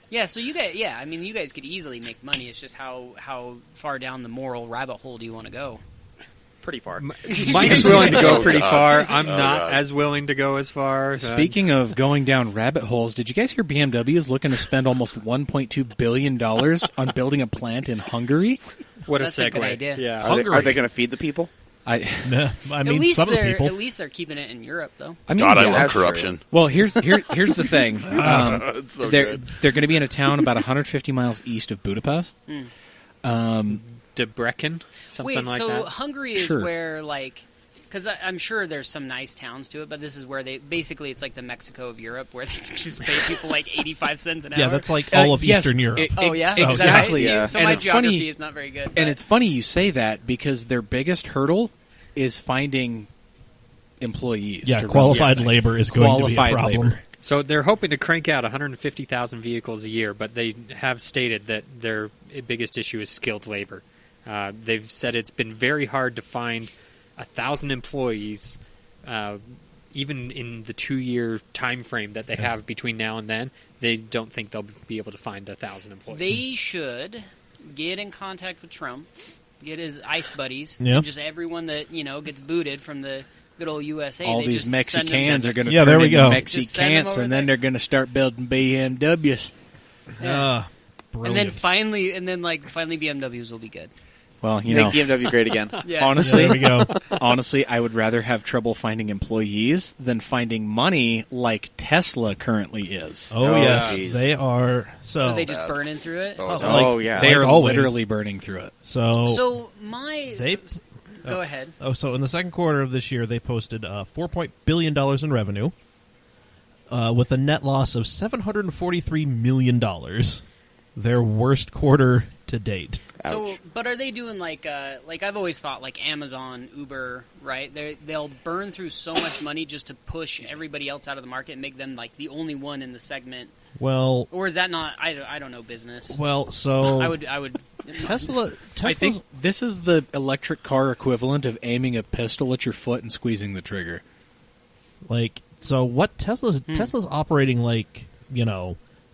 yeah. So you guys, I mean, you guys could easily make money. It's just how far down the moral rabbit hole do you want to go? Pretty far. Mike's willing to go pretty God. far. I'm Oh, not God. as willing to go as far. Speaking of going down rabbit holes, did you guys hear BMW is looking to spend almost $1.2 billion on building a plant in Hungary? What That's a a segue. good idea. Yeah. Are they going to feed the people? I At mean, least some of the they're people. at least they're keeping it in Europe, though. I mean, God, I yeah. love that's corruption. Well, here's the thing. It's so they're good. going to be in a town about 150 miles east of Budapest. Debrecen, something Wait, like so that. Hungary is Sure. where because I'm sure there's some nice towns to it, but this is where it's like the Mexico of Europe, where they just pay people like 85 cents an hour. Yeah, that's like all of yes, Eastern Europe. Oh yeah, exactly. Is that right? Yeah. So And my it's geography funny- is not very good. And but- it's funny you say that because their biggest hurdle is finding employees. yeah, to run qualified this thing. labor is going to be a Qualified problem. labor. So they're hoping to crank out 150,000 vehicles a year, but they have stated that their biggest issue is skilled labor. They've said it's been very hard to find 1,000 employees, even in the 2-year time frame that they have between now and then. They don't think they'll be able to find 1,000 employees. They should get in contact with Trump, get his ice buddies, Yeah. and just everyone that gets booted from the good old USA. All they these just send them- Mexicans are going to Yeah, turn there we into go. Just send them Mexicans, over and then there. they're going to start building BMWs. Yeah. Brilliant. and then finally BMWs will be good. Well, you Make know, BMW great again. Yeah. Yeah, honestly, there we go. honestly, I would rather have trouble finding employees than finding money like Tesla currently is. Oh, Oh, yes, geez. they are. So So, they just burning through it. Oh, Oh, yeah. They like are always. literally burning through it. So They- go ahead. so in the second quarter of this year, they posted $4 billion in revenue, with a net loss of $743 million. Their worst quarter to date. So, Ouch. but are they doing like I've always thought like Amazon, Uber, right? They'll burn through so much money just to push everybody else out of the market and make them like the only one in the segment. Well, Or is that not? I don't know business. so I would. Tesla. I think this is the electric car equivalent of aiming a pistol at your foot and squeezing the trigger. Like, so what Tesla's operating like,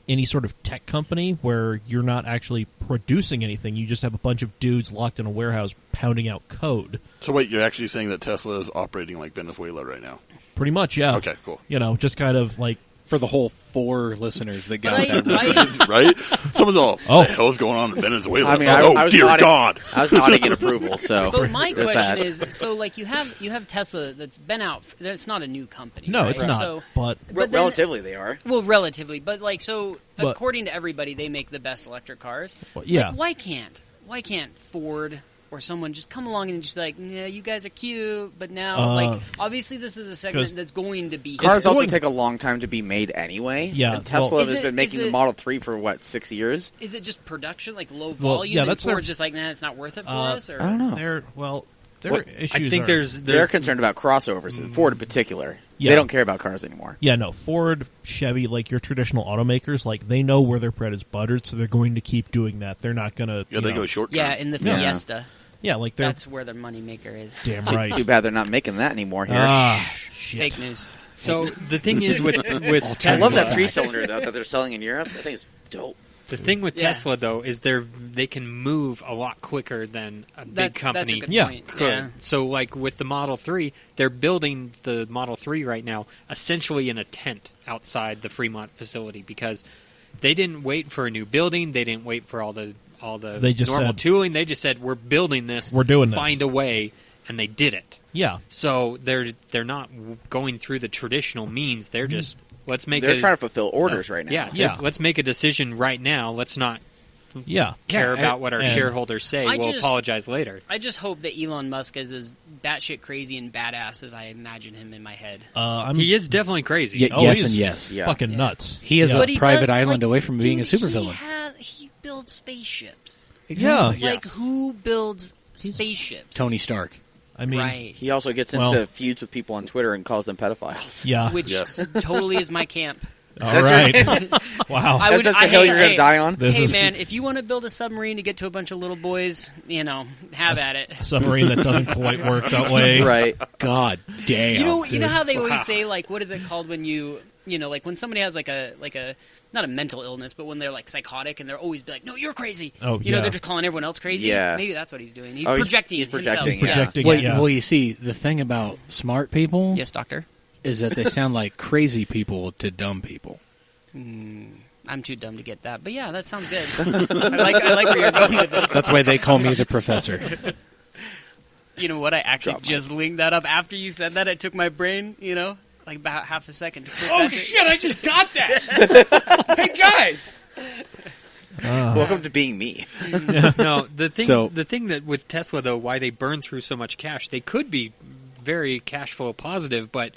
any sort of tech company where you're not actually producing anything. You just have a bunch of dudes locked in a warehouse pounding out code. So wait, you're actually saying that Tesla is operating like Venezuela right now? Pretty much, yeah. Okay, cool. Just kind of like, For the whole 4 listeners that got But that. Right? Someone's all, Oh. what the hell's going on in Venezuela? I mean, Oh, dear nodding, God. I was nodding in approval. So, But my there's question that. is, so like you have Tesla that's been out. It's not a new company. no, right? it's not. So, But but then- Relatively, they are. well, relatively, but like so, But- according to everybody, they make the best electric cars. Well, yeah. Like, why can't Ford or someone just come along and just be like, yeah, you guys are cute, but now, like, obviously this is a 'cause segment that's going to be Cars here. also going- take a long time to be made anyway. Yeah, And Tesla well- Is has it- been making is the it- Model 3 for, 6 years? Is it just production, like low Well, volume? yeah, and that's their- Ford's just like, nah, it's not worth it for us? Or? I don't know. their What- issues I think are, there's They're concerned about crossovers, and Ford in particular. Yeah. They don't care about cars anymore. Yeah, no, Ford, Chevy, like your traditional automakers, like they know where their bread is buttered, so they're going to keep doing that. They're not going to. Yeah, they go short term. Yeah, in the Yeah. Fiesta, Yeah, like they're that's where their moneymaker is. damn right. Too bad they're not making that anymore here. Shit. Fake news. So the thing is with I Tesla, love that 3-cylinder though that they're selling in Europe. I think it's dope. the thing with Yeah. Tesla though is they can move a lot quicker than a big That's company a good Yeah. point. could. Yeah. So like with the Model 3, they're building the Model 3 right now essentially in a tent outside the Fremont facility because they didn't wait for a new building, they didn't wait for all the They just normal said- tooling, they just said we're building this, We're doing this. find a way, and they did it. Yeah, So they're not going through the traditional means, they're just let's make They're a trying to fulfill orders right now. yeah, let's make a decision right now. Let's not yeah. care Yeah, about what our and- shareholders say. I We'll just- apologize later. I just hope that Elon Musk is as batshit crazy and badass as I imagine him in my head. He is definitely crazy. Yes he's and yes. Yeah. fucking nuts. He is Yeah. But a he private does, island like, away from being a dude, supervillain. He builds spaceships. Yeah, Like, who builds spaceships? Tony Stark. I mean, Right. He also gets into Well- feuds with people on Twitter and calls them pedophiles. yeah. Which Yes. totally is my camp. All right. Wow. I would- That's the I- hill hey, you're going hey. to die on. This Hey, is man, if you want to build a submarine to get to a bunch of little boys, have at it. a submarine that doesn't quite work that way. Right. God damn. You know how they always say, like, what is it called when like when somebody has like a not a mental illness, but when they're like psychotic and they're always be like, no, you're crazy. Oh, You know, yeah. they're just calling everyone else crazy. Yeah. Maybe that's what he's doing. He's Oh, projecting he's himself. projecting, Yeah. Projecting Well, it, yeah. well, you see, the thing about smart people Yes, doctor. is that they sound like crazy people to dumb people. I'm too dumb to get that, but yeah, that sounds good. I like where you're going with this. That's why they call me the professor. You know what? I actually Drop just linked that up. After you said that, it took my brain, like about half a second to click Oh, that. shit, I just got that! Hey, guys! Welcome to being me. No, the thing So- that with Tesla though, why they burn through so much cash, they could be very cash flow positive, but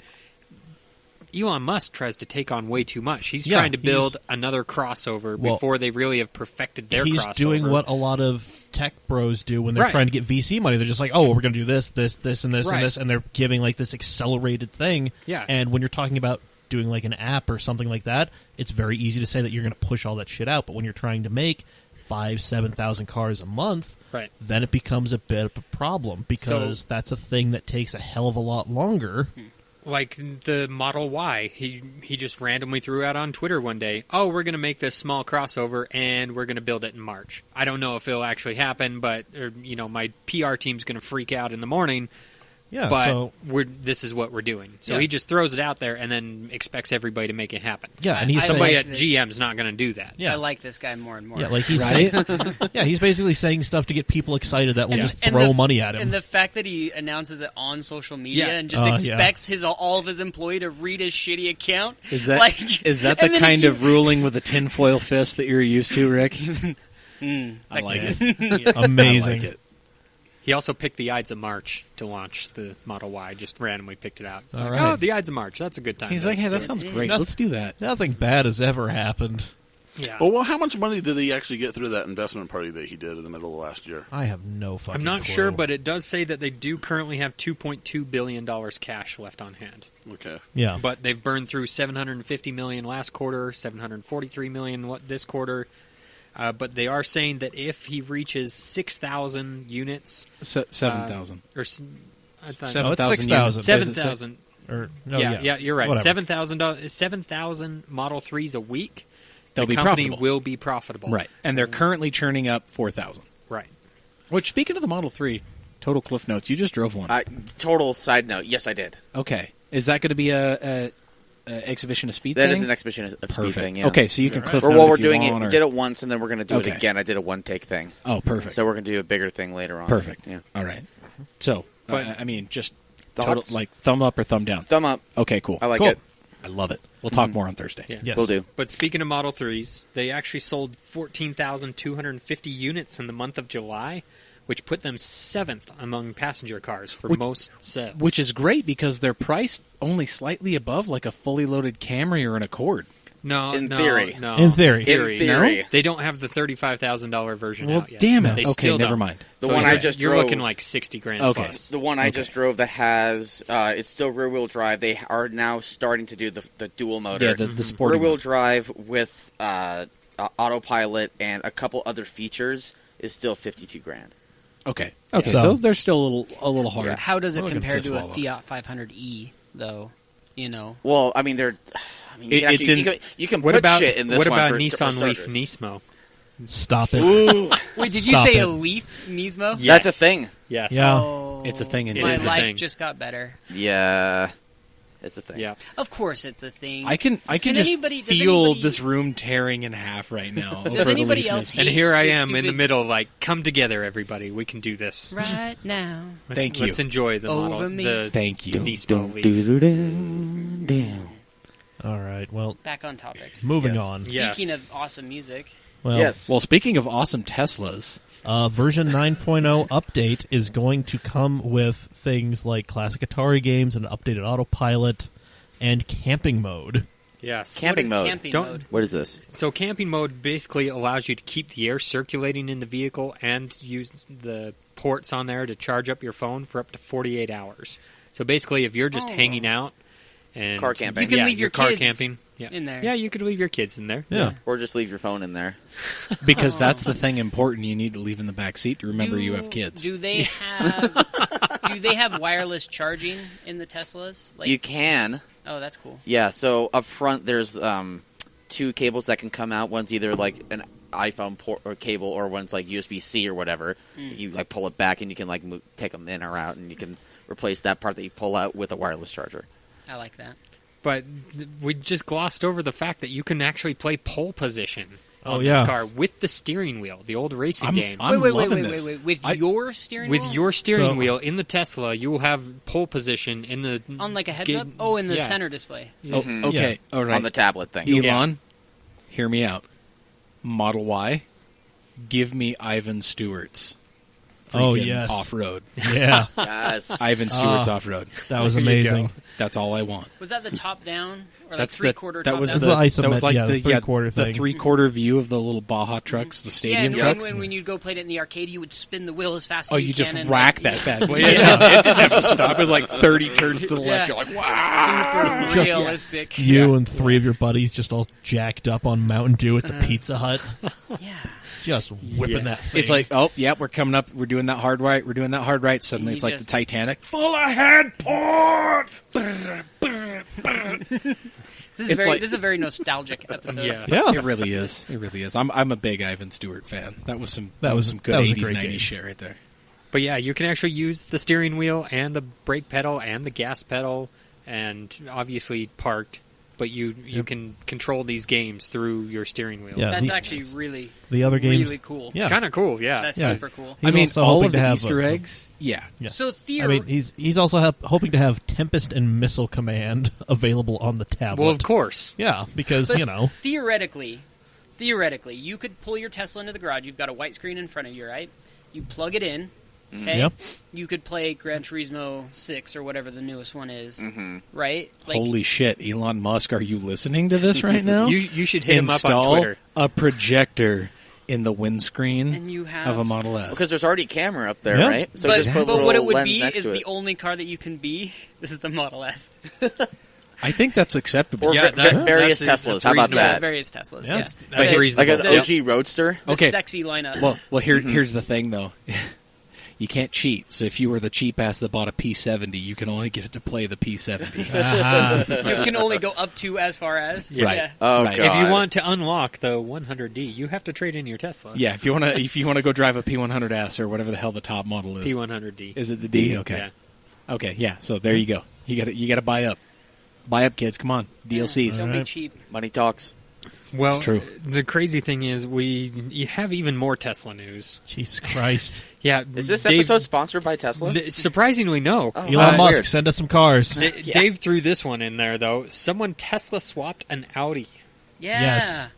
Elon Musk tries to take on way too much. He's Yeah, trying to he's- build another crossover Well, before they really have perfected their He's crossover. doing what a lot of tech bros do when they're Right. trying to get VC money. They're just like, oh, we're going to do this, and this, and Right. this, and they're giving like this accelerated thing. Yeah. And when you're talking about doing like an app or something like that, it's very easy to say that you're going to push all that shit out. But when you're trying to make 5,000-7,000 cars a month, Right. then it becomes a bit of a problem because that's a thing that takes a hell of a lot longer. Like the Model Y, he just randomly threw out on Twitter one day, oh, we're going to make this small crossover and we're going to build it in March. I don't know if it'll actually happen, but my PR team's going to freak out in the morning. Yeah. But so this is what we're doing. So Yeah. he just throws it out there and then expects everybody to make it happen. yeah, and he's I Somebody like at this. GM's not going to do that. yeah. I like this guy more and more. Yeah, like he's Right? yeah, he's basically saying stuff to get people excited that will just And throw the- money at him. And the fact that he announces it on social media Yeah. and just Yeah. expects all of his employee to read his shitty account. Is that like, is that and the then kind if of ruling with a tinfoil fist that you're used to, Rick? I like it. Amazing. I like it. He also picked the Ides of March to launch the Model Y. Just randomly picked it out. It's All like, right. oh, the Ides of March. That's a good time. He's to like, hey, do that it." sounds great. Nothing- Let's do that. Nothing bad has ever happened. Yeah. Well, how much money did he actually get through that investment party that he did in the middle of last year? I have no fucking I'm not clue. sure, but it does say that they do currently have $2.2 billion cash left on hand. Okay. Yeah. But they've burned through $750 million last quarter, $743 million this quarter. But they are saying that if he reaches 6,000 units, 7,000. or I thought, No, it's 7,000 6,000. 7,000. Or, no, yeah, you're right. Whatever. 7,000 Model 3s a week. They'll the be company profitable. will be profitable. Right. And they're currently churning up 4,000. Right. Which, speaking of the Model 3, total cliff notes, you just drove one. Total side note, yes, I did. Okay. Is that going to be a exhibition of speed That thing? is an exhibition of speed Perfect. thing, yeah. Okay, so you can cliff Or note while if we're you doing it, want, we or- did it once, and then we're going to do Okay. it again. I did a one-take thing. Oh, perfect. So we're going to do a bigger thing later on. Perfect. Yeah. All right. So, But- I mean, just Thoughts? total, like thumb up or thumb down. Thumb up. Okay, cool. I like Cool. it. I love it. We'll talk more on Thursday. Yeah. Yes. Will do. But speaking of Model 3s, they actually sold 14,250 units in the month of July, which put them 7th among passenger cars for most sales. Which is great because they're priced only slightly above like a fully loaded Camry or an Accord. no, in no, theory. no. In theory. In theory. They don't have the $35,000 version Well, out yet. damn it. They Okay, still never don't. mind. The So one you're- I just You're drove- looking like 60 grand Okay. plus. The one I just drove that has, it's still rear-wheel drive. They are now starting to do the dual motor. Yeah, the sporty rear-wheel one. drive with autopilot and a couple other features is still 52 grand. Okay. Okay, So- so they're still a little hard. Yeah. How does it We're looking compare to to a swallow. Fiat 500e, though? You know, Well, I mean, they're. I mean, you It- can, it's actually, in- you can What put about shit in this what one about for Nissan Leaf starters. Nismo? Stop it. wait, did you Stop say it. a Leaf Nismo? Yes. That's a thing. Yes. Yeah. Oh, It's a thing in It my is a life thing. just got better. Yeah, it's a thing. Yeah. Of course, it's a thing. I can Can just anybody- does feel anybody- this room tearing in half right now. over Does the anybody Leaf else Nismo. hate And here I this am in the stupid- middle, like, come together, everybody. We can do this. right now? Thank you. Let's enjoy the Over model. me. The Thank you. Nismo Leaf. All right. Well, Back on topic. moving Yes. on. Yes. Speaking of awesome music, Well, Yes. Well, speaking of awesome Teslas, version 9.0 update is going to come with things like classic Atari games, an updated autopilot, and camping mode. Yes. Camping what is mode. camping Don't- mode? What is this? So camping mode basically allows you to keep the air circulating in the vehicle and use the ports on there to charge up your phone for up to 48 hours. So basically, if you're just Oh. hanging out and Car camping. You can yeah, leave your car kids camping in there. Yeah, you could leave your kids in there. Yeah. Or just leave your phone in there. because that's the thing important you need to leave in the back seat to remember you have kids. Do they have do they have wireless charging in the Teslas? Like, You can. oh, that's cool. Yeah, so up front there's two cables that can come out. One's either like an iPhone port or cable, or one's like USB-C or whatever. You like pull it back and you can like take them in or out, and you can replace that part that you pull out with a wireless charger. I like that. But we just glossed over the fact that you can actually play pole position on yeah. this car with the steering wheel, the old racing game. I'm wait, loving this. With your steering wheel? With your steering So- wheel in the Tesla, you will have pole position in the on like a heads up? Oh, in the yeah. center display. Oh, okay, all right. on the tablet thing. Elon, hear me out. Model Y, give me Ivan Stewart's. Oh, freaking yes. Off-road. Yeah, Yes. Ivan Stewart's off-road. that was There you amazing. go. That's all I want. Was that the top down or like That's three-quarter that top was down? the that isomet- was like yeah, the the three-quarter the thing. 3/4 view of the little Baja trucks, the yeah, stadium and trucks. when you'd go play it in the arcade, you would spin the wheel as fast Oh, as you you just can. and, rack like, that bad boy. It didn't have to stop. It was like 30 turns to the left. Yeah. You're like, wow. Super realistic. You and 3 of your buddies just all jacked up on Mountain Dew at the Pizza Hut, Yeah. just whipping that thing. It's like, oh, yeah, we're coming up. We're doing that hard right. We're doing that hard right. Suddenly You it's like just- the Titanic. Full ahead port! This is It's very like- this is a very nostalgic episode. Yeah. yeah, It really is. It really is. I'm a big Ivan Stewart fan. That was some some good that was a 80s, great 90s game. shit right there. But yeah, you can actually use the steering wheel and the brake pedal and the gas pedal, and obviously parked. But you can control these games through your steering wheel. Yeah. That's he- actually really the other games. really cool. Yeah. It's kind of cool. Yeah. That's Yeah. super cool. He's I mean, also all hoping of to the have Easter a- eggs. Yeah. Yeah. So I mean, he's also hoping to have Tempest and Missile Command available on the tablet. Well, of course. Yeah, because But you know. theoretically, you could pull your Tesla into the garage. You've got a white screen in front of you, right? You plug it in. Okay. Yep. You could play Gran Turismo 6 or whatever the newest one is, right? Like, Holy shit, Elon Musk, are you listening to this right now? You should hit him up on Install Twitter. a projector in the windscreen and you have of a Model S. Because there's already a camera up there, Yeah. right? So but, just put a but little what it would lens be next is to the it. only car that you can be. This is the Model S. I think that's acceptable. Or Yeah, various that's Teslas. that's How about reasonable. that? Various Teslas. Yeah. Yeah. That's The- reasonable. Like an The- OG Roadster? The Okay. sexy lineup. Well, here's the thing, though. You can't cheat. So if you were the cheap ass that bought a P70, you can only get it to play the P70. You can only go up to as far as. Right. Yeah. Oh, Right. God. If you want to unlock the 100D, you have to trade in your Tesla. Yeah, if you wanna go drive a P100S or whatever the hell the top model is. P100D. Is it the D? Okay. Yeah. Okay, yeah. So there you go. You gotta buy up. Buy up, kids. Come on. DLCs. Don't be Alright. cheap. Money talks. Well, It's true. the crazy thing is you have even more Tesla news. Jesus Christ. Yeah. Is this Dave, episode sponsored by Tesla? Surprisingly, no. Oh, Elon Musk, weird. send us some cars. Dave threw this one in there, though. Someone Tesla swapped an Audi. Yeah. Yes.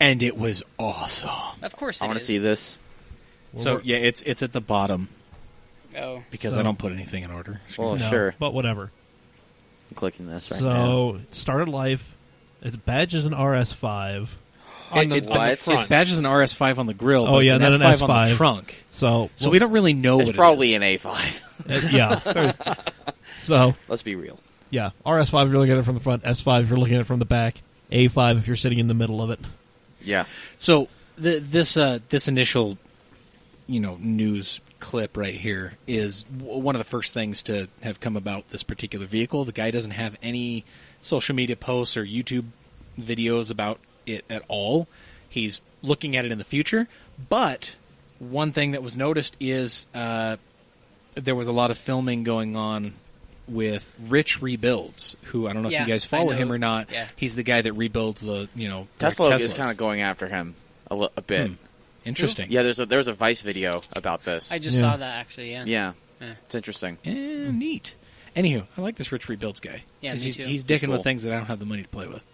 And it was awesome. Of course it I want to is. see this. So yeah, it's at the bottom Oh. because So- I don't put anything in order. Well, No, sure. but whatever. I'm clicking this right now. So, started life. Its badge is an RS5. On the What? front. It badges an RS5 on the grill. Oh, but yeah, it's then an an S5 on the S5. trunk. So, So we don't really know It's what probably it is. an A5. yeah. So, Let's be real. yeah. RS5 if you're looking at it from the front. S5 if you're looking at it from the back. A5 if you're sitting in the middle of it. Yeah. So this initial, news clip right here is one of the first things to have come about this particular vehicle. The guy doesn't have any social media posts or YouTube videos about it at all. He's looking at it in the future. But one thing that was noticed is there was a lot of filming going on with Rich Rebuilds, who I don't know if Yeah, you guys I follow know. him or not. Yeah. He's the guy that rebuilds the, Tesla is Teslas. kind of going after him a bit. Interesting. Yeah, there was a Vice video about this. I just Yeah. saw that actually. Yeah. yeah. Yeah. It's interesting. Neat. Anywho, I like this Rich Rebuilds guy. Yeah, 'Cause me he's, too. he's dicking cool. with things that I don't have the money to play with.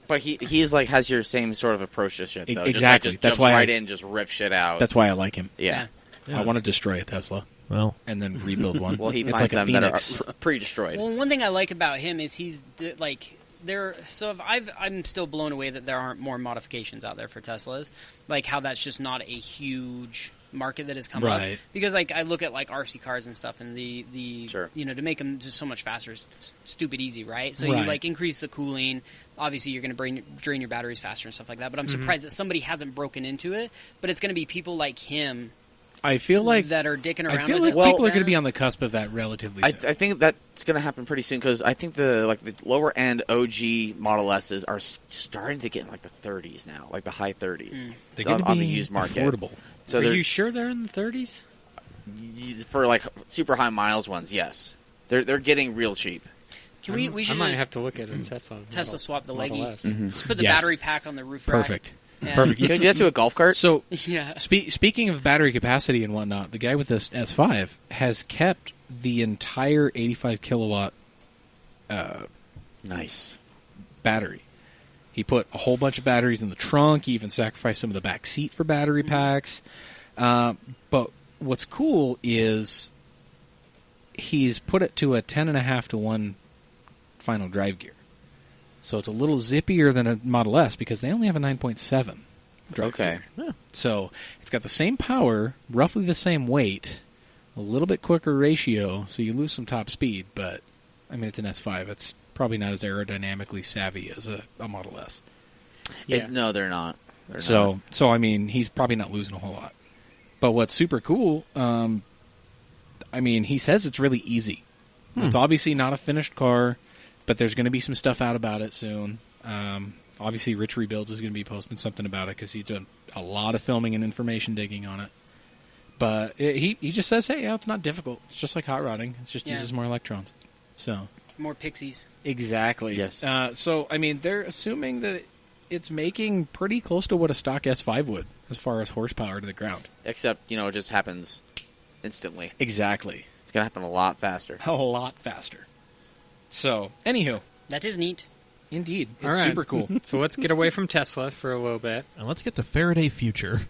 But he's like has your same sort of approach to shit though. Exactly. Just That's jumps why right in, just rip shit out. That's why I like him. yeah. Yeah. I want to destroy a Tesla Well, and then rebuild one. Well, he it's finds like a them that phoenix. are pre-destroyed. Well, one thing I like about him is I'm still blown away that there aren't more modifications out there for Teslas. Like how that's just not a huge market that has come up. Right. Because like I look at like RC cars and stuff, and the Sure. to make them just so much faster is stupid easy, right? So Right. you like increase the cooling. Obviously, you're going to drain your batteries faster and stuff like that. But I'm surprised that somebody hasn't broken into it. But it's going to be people like him I feel like that are dicking around. I feel with like it. people are going to be on the cusp of that relatively soon. I think that's going to happen pretty soon because I think the lower end OG Model S's are starting to get in like the 30s now, like the high 30s. They're going to on be the used market. affordable. So Are they're you sure they're in the 30s? for like super high miles ones. Yes, they're getting real cheap. Can we I should might just have to look at a Tesla swap the Model leggy. S. Just put the Yes. battery pack on the roof rack. Perfect. Yeah. Perfect. Can you do that to a golf cart? So, Yeah. speaking of battery capacity and whatnot, the guy with this S5 has kept the entire 85 kilowatt Nice. battery. He put a whole bunch of batteries in the trunk. He even sacrificed some of the back seat for battery packs. But what's cool is he's put it to a 10.5 to 1 final drive gear. So it's a little zippier than a Model S because they only have a 9.7 drive Okay. gear. So it's got the same power, roughly the same weight, a little bit quicker ratio, so you lose some top speed, but I mean, it's an S5. It's probably not as aerodynamically savvy as a Model S. Yeah. No, they're not. They're So I mean, he's probably not losing a whole lot. But what's super cool, I mean, he says it's really easy. It's obviously not a finished car, but there's going to be some stuff out about it soon. Obviously, Rich Rebuilds is going to be posting something about it because he's done a lot of filming and information digging on it. But he just says, hey, yeah, it's not difficult. It's just like hot rodding. It just uses more electrons. So More pixies. exactly. Yes. So I mean, they're assuming that it's making pretty close to what a stock S5 would as far as horsepower to the ground. Except, it just happens instantly. Exactly. It's going to happen a lot faster. A lot faster. So, anywho, That is neat. indeed, it's All right. super cool. So let's get away from Tesla for a little bit. And let's get to Faraday Future.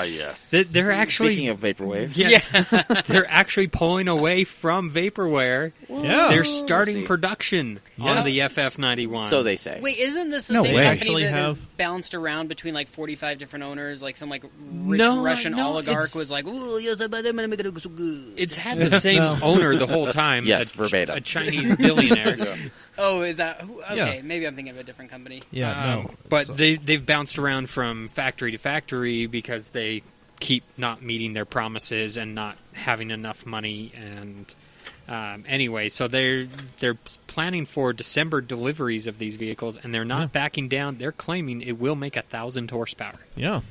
Yes. They're actually Speaking of vaporwave, they're actually pulling away from vaporware. Yeah. They're starting see. production on the FF91. so they say. Wait, isn't this the No same way. company Actually that has have- bounced around between like 45 different owners? Like some like rich No, Russian no, oligarch it's- was like, "Oh yes, I'm gonna make it so good." It's had the same owner the whole time. Yes, a, verbatim. A Chinese billionaire. Oh, is that okay? Yeah. Maybe I'm thinking of a different company. Yeah, no. But So- they've bounced around from factory to factory because they keep not meeting their promises and not having enough money. And anyway, so they're planning for December deliveries of these vehicles, and they're not backing down. They're claiming it will make 1,000 horsepower. Yeah.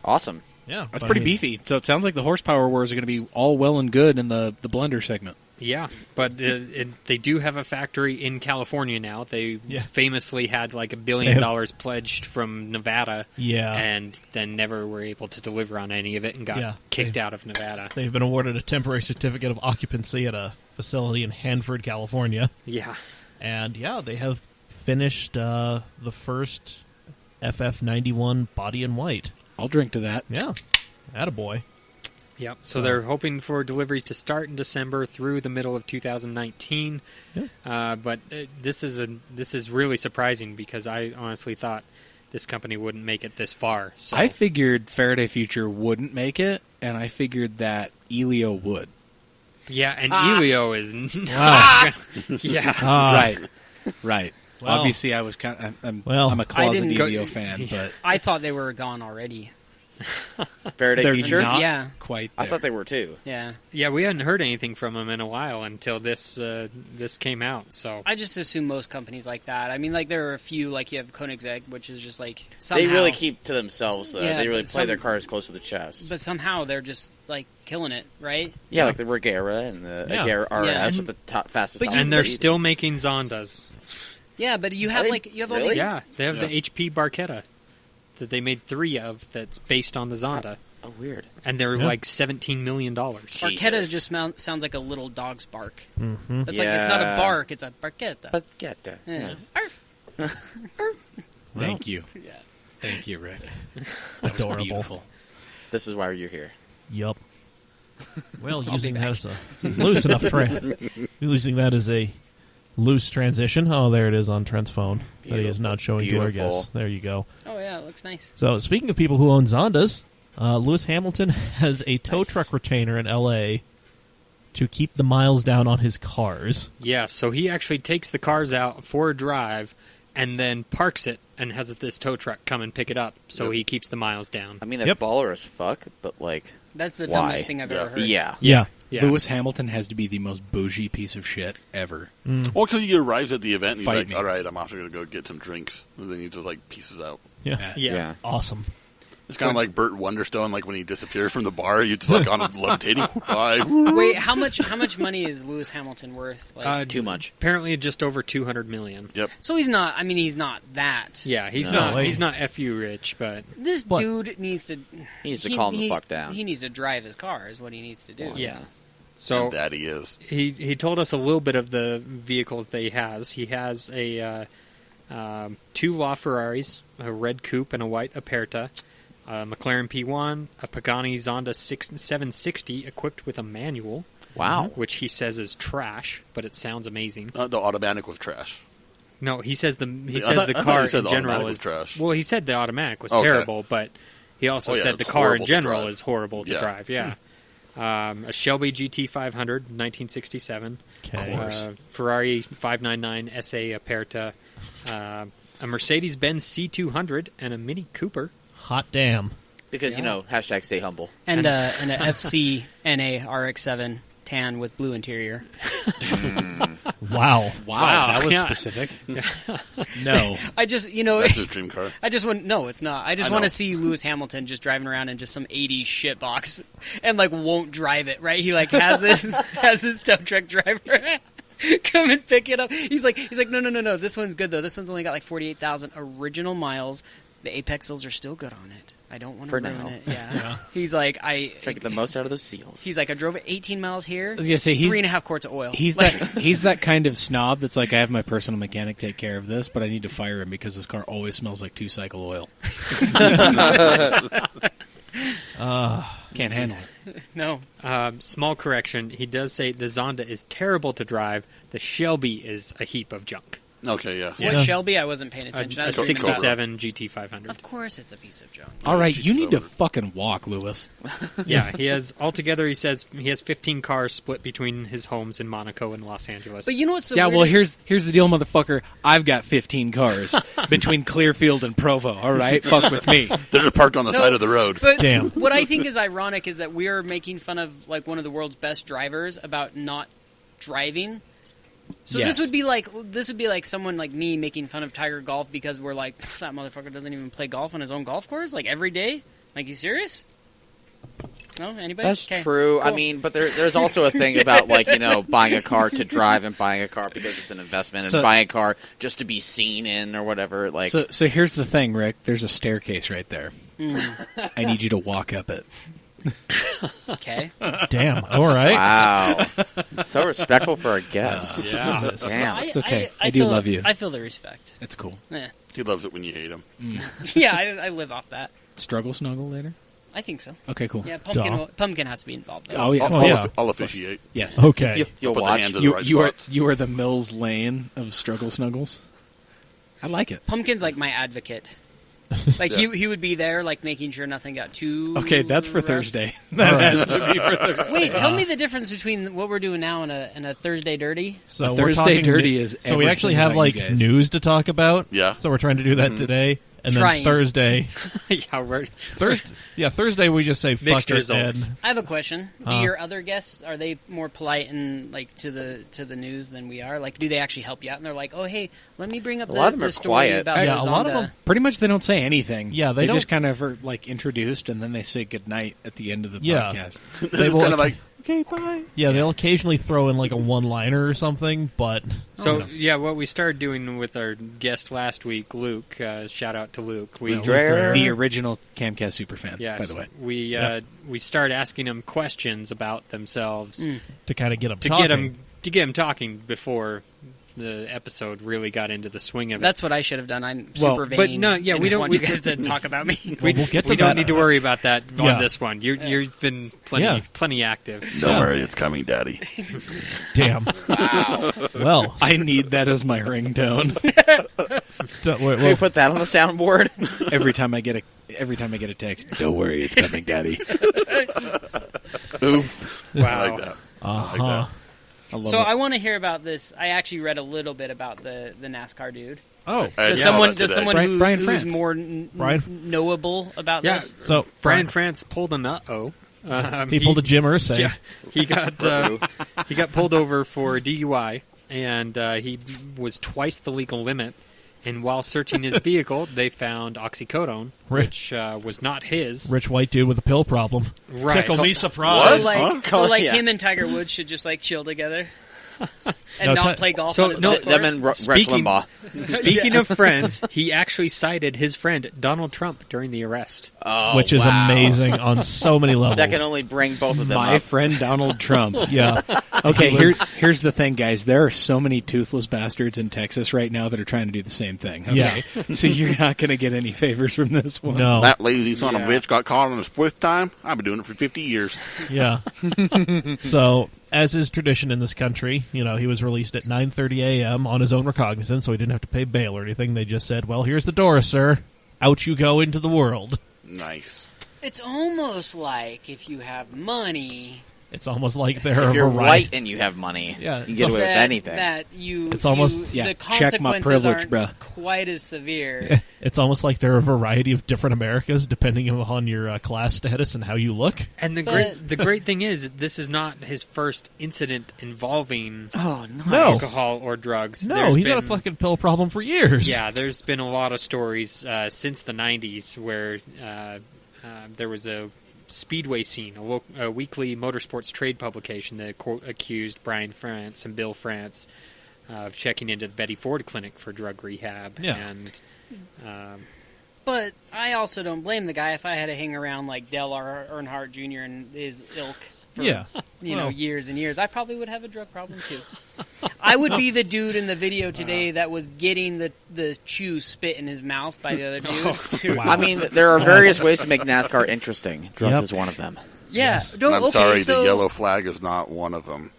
Awesome. Yeah. That's but pretty I mean, beefy. So it sounds like the horsepower wars are going to be all well and good in the blender segment. Yeah, but they do have a factory in California now. They famously had like $1 billion pledged from Nevada, and then never were able to deliver on any of it and got kicked out of Nevada. They've been awarded a temporary certificate of occupancy at a facility in Hanford, California. Yeah, And they have finished the first FF91 body in white. I'll drink to that. Yeah. Attaboy. yep. So they're hoping for deliveries to start in December through the middle of 2019. Yeah. But this is really surprising because I honestly thought this company wouldn't make it this far. So I figured Faraday Future wouldn't make it, and I figured that Elio would. yeah, and Elio is not. Right. Well, Obviously, I was kind of. well, I'm a closet didn't go- Elio fan, but I thought they were gone already. Faraday they're Future? not Yeah. quite I there. thought they were too. Yeah, Yeah, we hadn't heard anything from them in a while until this came out. So I just assume most companies like that. I mean, like there are a few, like you have Koenigsegg, which is just like somehow, They really keep to themselves, though. Yeah, they really but play some- their cards close to the chest. but somehow they're just like killing it, right? Yeah, like the Regera and the Yeah. Agera RS Yeah. with the fastest. But top and they're speed. still making Zondas. Yeah, but you have Really? like you have all Really? these. Yeah, they have Yeah. the HP Barchetta that they made 3 of that's based on the Zonda, Oh, weird. and they're like $17 million. Barchetta Jesus. just sounds like a little dog's bark. Mm-hmm. That's like it's not a Yeah. bark; it's a barchetta. But get that. Yeah. Yes. Arf. Thank you. Yeah. Thank you, Rick. That was Adorable. beautiful. This is why you're here. Yup. Well, using that as a loose enough using that as a loose transition. Oh, there it is on Trent's phone that he is not showing to our Beautiful. guests. There you go. Oh yeah, it looks nice. So, speaking of people who own Zondas, Lewis Hamilton has a tow Nice. truck retainer in L.A. to keep the miles down on his cars. Yeah, so he actually takes the cars out for a drive and then parks it and has this tow truck come and pick it up so Yep. he keeps the miles down. I mean, that's Yep. baller as fuck, but like, That's the Why? dumbest thing I've Yeah. ever heard. yeah. Yeah. Yeah. Lewis Hamilton has to be the most bougie piece of shit ever. Well, because he arrives at the event and he's Fight like, me. all right, I'm also going to go get some drinks. And then he just, like, pieces out. Yeah. Yeah. Awesome. It's kind of like Burt Wonderstone, like when he disappeared from the bar, you just like on a levitating. Wait, how much money is Lewis Hamilton worth? Like, Too much. Apparently, just over $200 million. Yep. so he's not. I mean, he's not that. Yeah, he's No, not. like- He's not FU rich, but This What? dude needs to. He needs to calm the fuck down. He needs to drive his car. Is what he needs to do. yeah. So That he is. he told us a little bit of the vehicles that he has. He has a 2 LaFerraris, a red coupe and a white Aperta, a McLaren P1, a Pagani Zonda 760 equipped with a manual. Wow. Which he says is trash, but it sounds amazing. The automatic was trash. No, he says the I thought car you said in the general automatic was is trash. well. He said the automatic was Okay. terrible, but he also Oh, yeah, said the it's car in horrible to general drive. is horrible to Yeah. drive. Yeah. A Shelby GT 500, 1967. Okay. Ferrari 599 SA Aperta. A Mercedes-Benz C200 and a Mini Cooper. Hot damn. Because, hashtag stay humble. And a FC NA RX-7 tan with blue interior. Wow. Wow, that was Yeah. specific. No. I just, That's his dream car. I just want. No, it's not. I just I want know. to see Lewis Hamilton just driving around in just some '80s shitbox and like won't drive it. Right? He like has this tow truck driver come and pick it up. He's like, no. This one's good though. This one's only got like 48,000 original miles. The apex seals are still good on it. I don't want to For ruin now. it. Yeah. He's like, Try to get the most out of those seals. He's like, I drove it 18 miles here. I was gonna say, he's- 3.5 quarts of oil. He's that kind of snob that's like, I have my personal mechanic take care of this, but I need to fire him because this car always smells like 2-cycle oil. Can't handle it. No. Small correction. He does say the Zonda is terrible to drive. The Shelby is a heap of junk. Okay, yeah. What Shelby? I wasn't paying attention. I A was thinking about- 67 GT 500. Of course, it's a piece of junk. All right, you need to fucking walk, Lewis. Yeah, he has altogether. He says he has 15 cars split between his homes in Monaco and Los Angeles. But you know what's the Yeah, well, weirdest- here's the deal, motherfucker. I've got 15 cars between Clearfield and Provo, all right? Fuck with me. They're just parked on the So- side of the road. But Damn. what I think is ironic is that we are making fun of like one of the world's best drivers about not driving. So Yes. this would be like someone like me making fun of Tiger Golf because we're like, that motherfucker doesn't even play golf on his own golf course like every day. Like, you serious? No, anybody? That's Okay, true. I cool. mean, but there's also a thing about buying a car to drive and buying a car because it's an investment and So- buying a car just to be seen in or whatever. Like, So here's the thing, Rick. There's a staircase right there. I need you to walk up it. Okay. Damn. All right. wow, so respectful for a guest. yeah, Damn. It's okay. I do feel- love you. I feel the respect. It's cool. Yeah, He loves it when you hate him. yeah, I live off that. Struggle snuggle later? I think so. Okay, cool. Yeah, Duh. Pumpkin has to be involved. Though. Oh, yeah. I'll, yeah. I'll officiate. Yes. Okay. You'll Put the watch. hands in the You, right you are spots. you are the Mills Lane of struggle snuggles. I like it. Pumpkin's like my advocate. Like he would be there, like making sure nothing got too. Okay, that's for rough. Thursday. That has to be for Thursday. Wait, tell me the difference between what we're doing now and a Thursday Dirty. So A we're Thursday talking Dirty is so we actually everything have about like you guys. news to talk about. Yeah. So we're trying to do that today, and Trying. then Thursday. yeah, we're, Thursday we just say fuck Mixed it, results. and I have a question. Do Uh. your other guests, are they more polite and like to the news than we are? Like, do they actually help you out? And they're like, oh hey, let me bring up A lot of them the are story quiet. about Yeah, the a lot of Zonda. them- Pretty much they don't say anything. Yeah, they just don't- kind of are like introduced and then they say goodnight at the end of the Yeah. podcast. they It's will. kind of like, Okay, bye. Yeah, they'll occasionally throw in like a one-liner or something, but so yeah, what we started doing with our guest last week, Luke. Shout out to Luke. We Dreher. The original CAMcast superfan, yes, by the way. we started asking them questions about themselves to kind of get them to talking. get them talking before the episode really got into the swing of it. That's what I should have done. I'm Well, super vain. but no, yeah, and we don't- want you guys to talk about me. We'll get to we don't that. need to worry about that Yeah. on this one. You've been plenty active. don't Yeah. worry, it's coming, Daddy. Damn. Well, I need that as my ringtone Can we put that on the soundboard? every time I get a text. Don't worry, it's coming, Daddy. Oof. I like that. I like that. I love So it. I want to hear about this. I actually read a little bit about the NASCAR dude. oh, I Does saw someone that does today. someone Brian who's France. more Brian? knowable about Yeah. this? so Brian France pulled an uh-oh. he pulled a Jim Irsay. Yeah, he got pulled over for DUI, and he was twice the legal limit. And while searching his vehicle, they found oxycodone, which was not his. Rich white dude with a pill problem. Right. Tickle me So surprise. like Yeah. him and Tiger Woods should just like chill together and No, not play golf so, on his no, golf Them course. and Rush Speaking- Limbaugh. Speaking of friends, he actually cited his friend Donald Trump during the arrest. Oh, Which is wow. amazing on so many levels. That can only bring both of them My up. friend Donald Trump. Yeah. Okay, here's the thing, guys. There are so many toothless bastards in Texas right now that are trying to do the same thing. Okay? Yeah. So you're not going to get any favors from this one. No. That lazy son of a Yeah. bitch got caught on his 5th time. I've been doing it for 50 years. Yeah. So, as is tradition in this country, he was released at 9:30 a.m. on his own recognizance, so he didn't have to pay bail or anything. They just said, well, here's the door, sir. Out you go into the world. Nice. It's almost like if you have money, It's almost like they're If you're a white variety. and you have money, Yeah, you can it's get away with that, anything. that you, It's almost- you, Yeah, the check my consequences privilege, aren't bruh. quite as severe. It's almost like they're a variety of different Americas, depending on your class status and how you look. And the great thing is, this is not his first incident involving Oh, no. No. alcohol or drugs. No, There's he's had a been- full pill problem for years. Yeah, there's been a lot of stories since the 90s where there was a Speedway Scene, a weekly motorsports trade publication that accused Brian France and Bill France of checking into the Betty Ford Clinic for drug rehab. Yeah. And But I also don't blame the guy if I had to hang around like Dale Earnhardt Jr. and his ilk for Yeah. Well- years and years. I probably would have a drug problem too. I would be the dude in the video today that was getting the chew spit in his mouth by the other dude. Wow. I mean, there are various ways to make NASCAR interesting. Drugs Yep. is one of them. Yeah. No, I'm okay, sorry, so the yellow flag is not one of them.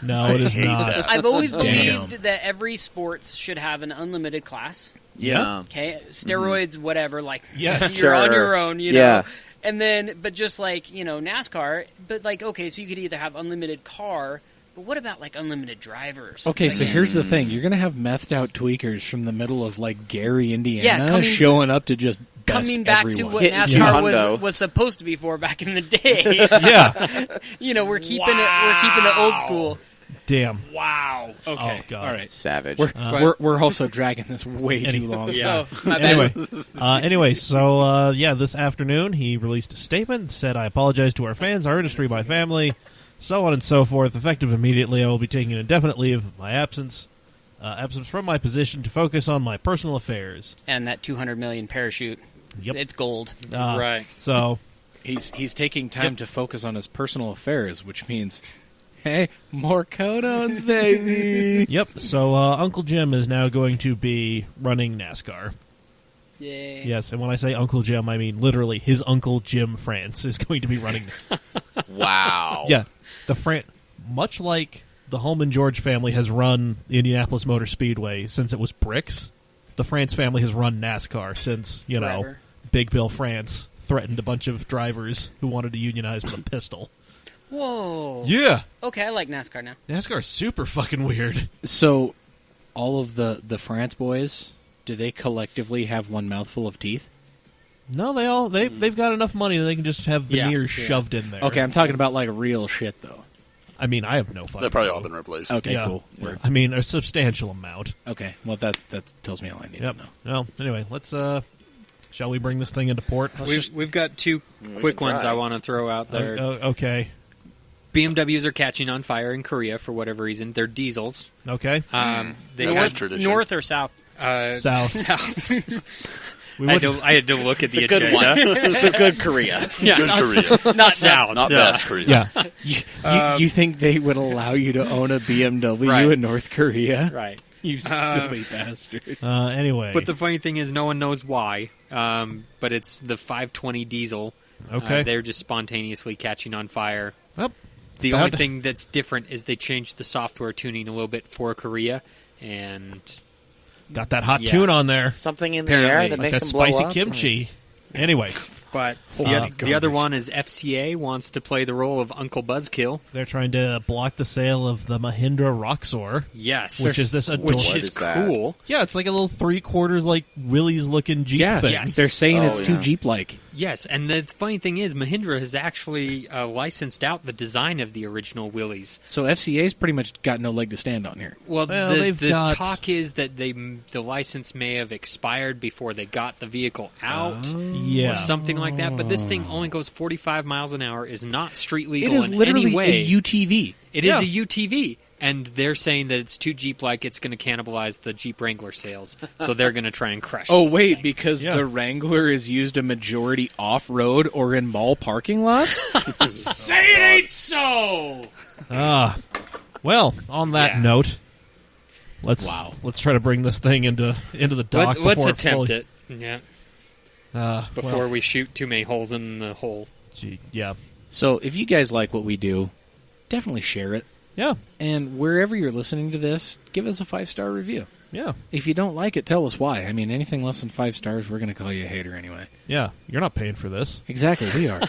No, it is hate not. that. I've always Damn. believed that every sports should have an unlimited class. Yeah. Okay, steroids, whatever. Like, Yeah, you're sure. on your own, you know. Yeah. And then, but just like NASCAR, but like, okay, so you could either have unlimited car, but what about like unlimited drivers? Okay, Like, so here's the thing. You're going to have methed out tweakers from the middle of, like, Gary, Indiana, Yeah, coming- showing up to just best coming back everyone. to what Hitting NASCAR Hundo. was supposed to be for back in the day. Yeah. We're keeping it old school. Damn. wow. Okay. Oh, God. All right. Savage. We're also dragging this way too long. Yeah. Oh, my bad. Anyway, so this afternoon he released a statement, said, I apologize to our fans, our industry, my family, so on and so forth. Effective immediately, I will be taking an indefinite leave of my absence from my position to focus on my personal affairs. And that 200 million parachute, Yep. it's gold. Right. So, He's taking time to focus on his personal affairs, which means, hey, more codones, baby. yep. So Uncle Jim is now going to be running NASCAR. Yay. Yes, and when I say Uncle Jim, I mean literally his uncle Jim France is going to be running. Wow. Yeah, much like the Holman George family has run the Indianapolis Motor Speedway since it was bricks. The France family has run NASCAR since Forever. Big Bill France threatened a bunch of drivers who wanted to unionize with a pistol. Whoa. Yeah, Okay, I like NASCAR now. NASCAR's super fucking weird. So, all of the France boys, do they collectively have one mouthful of teeth? No, they've got enough money that they can just have Yeah, veneers yeah. shoved in there. Okay, I'm talking about, like, real shit, though. I mean, I have no fucking They've probably all clue. been replaced. Okay, Yeah. cool. Yeah. Word. I mean, a substantial amount. Okay, well, that tells me all I need Yep. to know. Well, anyway, let's shall we bring this thing into port? We've got two quick can ones try. I want to throw out there. Okay. BMWs are catching on fire in Korea for whatever reason. They're diesels. Okay. They That's have tradition. North or south? South. South. We I would, had to look at the The good agenda. one. The good Korea. Yeah, Good not, Korea. not south. Not best Korea. yeah. You think they would allow you to own a BMW Right. in North Korea? Right. You silly bastard. Anyway. But the funny thing is, no one knows why. But it's the 520 diesel. Okay. They're just spontaneously catching on fire. Well, The bad. only thing that's different is they changed the software tuning a little bit for Korea, and got that hot Yeah. tune on there. Something in the Apparently. air that Like makes that them blow spicy up. kimchi. Anyway, but Holy the other garbage. one is FCA wants to play the role of Uncle Buzzkill. they're trying to block the sale of the Mahindra Roxor. Yes, Which is this which adorable- is What is that? cool. Yeah, it's like a little 3/4 like Willie's looking Jeep Yeah, thing. Yes. they're saying Oh, it's too yeah. Jeep-like. Yes, and the funny thing is, Mahindra has actually licensed out the design of the original wheelies. So FCA's pretty much got no leg to stand on here. Well, they've the got- talk is that the license may have expired before they got the vehicle out, Yeah. or something like that. But this thing only goes 45 miles an hour, is not street It legal is in literally any way. a UTV. It is a UTV. And they're saying that it's too Jeep-like, it's going to cannibalize the Jeep Wrangler sales. So they're going to try and crush Oh, this wait, thing. because Yeah. the Wrangler is used a majority off-road or in mall parking lots? Say it ain't so! Well, on that Yeah. note, let's Wow. try to bring this thing into the dock. Let's before attempt fully- it. Yeah. Before Before we shoot too many holes in the hole. yeah, So if you guys like what we do, definitely share it. yeah, And wherever you're listening to this, give us a 5-star review. yeah, If you don't like it, tell us why. I mean, anything less than 5 stars, we're going to call you a hater anyway. yeah. You're not paying for this. Exactly, we are.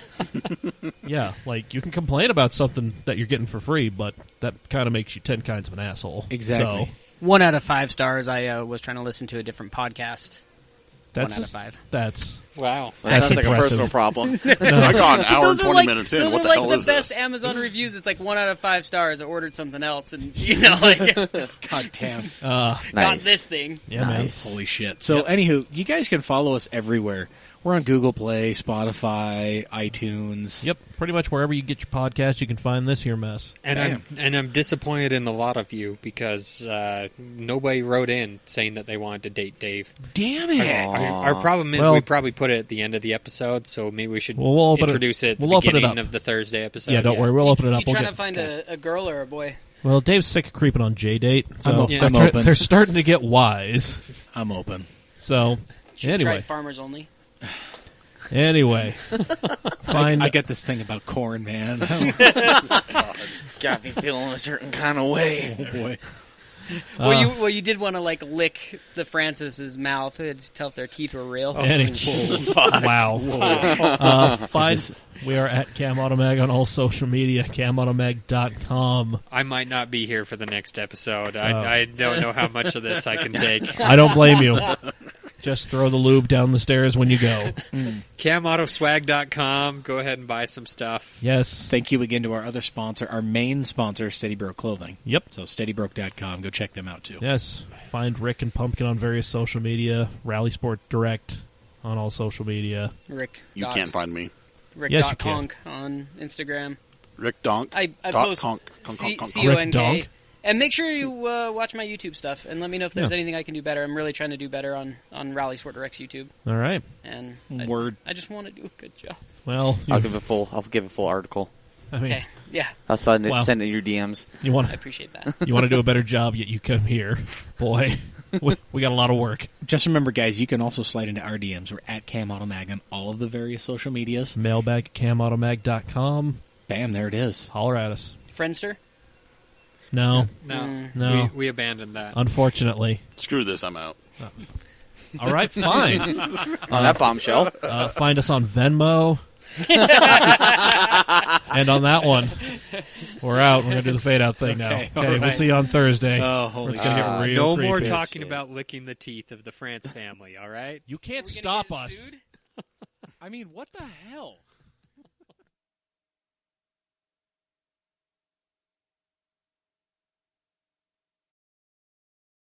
Yeah, like you can complain about something that you're getting for free, but that kind of makes you 10 kinds of an asshole. Exactly. So 1 out of 5 stars. I was trying to listen to a different podcast. 1 that's out of 5. that's Wow. That That's sounds like a impressive. personal problem. I got an hour and Those 20 are like minutes in. those What are the like hell the is best this? Amazon reviews. It's like 1 out of 5 stars. I ordered something else, and like God damn. got Nice. this thing. yeah, Nice. Holy shit. So, anywho, you guys can follow us everywhere. We're on Google Play, Spotify, iTunes. man. Yep, pretty much wherever you get your podcast, you can find this here mess. And I'm disappointed in a lot of you because nobody wrote in saying that they wanted to date Dave. Damn it. Our problem is Well- we probably put it at the end of the episode, so maybe we should Well, we'll open it- introduce it at the we'll open it beginning up. of the Thursday episode. Yeah, don't worry, we'll open it up. You We'll trying get- to find a girl or a boy? Well, Dave's sick of creeping on J-Date, so I'm they're, open. they're starting to get wise. I'm open. So, Should anyway, try farmers only. anyway, find I get this thing about corn, man. Got me feeling a certain kind of way. Oh, boy. Well, you did want to like lick the Francis's mouth to tell if their teeth were real. wow. We are at CamAutomag on all social media, camautomag.com. I might not be here for the next episode. I don't know how much of this I can take. I don't blame you. Just throw the lube down the stairs when you go. CamAutoswag.com. Go ahead and buy some stuff. Yes. Thank you again to our other sponsor, our main sponsor, Steady Broke Clothing. Yep. So steadybroke.com. Go check them out, too. Yes. Find Rick and Pumpkin on various social media. RallySport Direct on all social media. Rick. You can't find me. Rick. Yes, you can. Conk on Instagram. Rick Donk. I Dot post conk, conk, conk, conk, C-O-N-K. Rick Donk. And make sure you watch my YouTube stuff and let me know if there's Yeah. anything I can do better. I'm really trying to do better on RallySport Direct's YouTube, All right. and Word. I just want to do a good job. Well, I'll give a full article. I mean, Okay, yeah, I'll send it, Wow. send it in your DMs. you want I appreciate that. you want to do a better job, yet you come here. Boy, we got a lot of work. Just remember, guys, you can also slide into our DMs. We're at CamAutomag on all of the various social medias. Mailbag at camautomag.com. Bam, there it is. Holler at us. Friendster? No, No, No. we abandoned that. unfortunately. Screw this, I'm out. All right, fine. On that bombshell. Find us on Venmo. And on that one, we're out. We're going to do the fade out thing now. Okay, Okay, all we'll right. see you on Thursday. Oh, holy It's going to get real No more creepy. talking about licking the teeth of the France family, all right? You can't Are we gonna stop get us. sued? I mean, what the hell?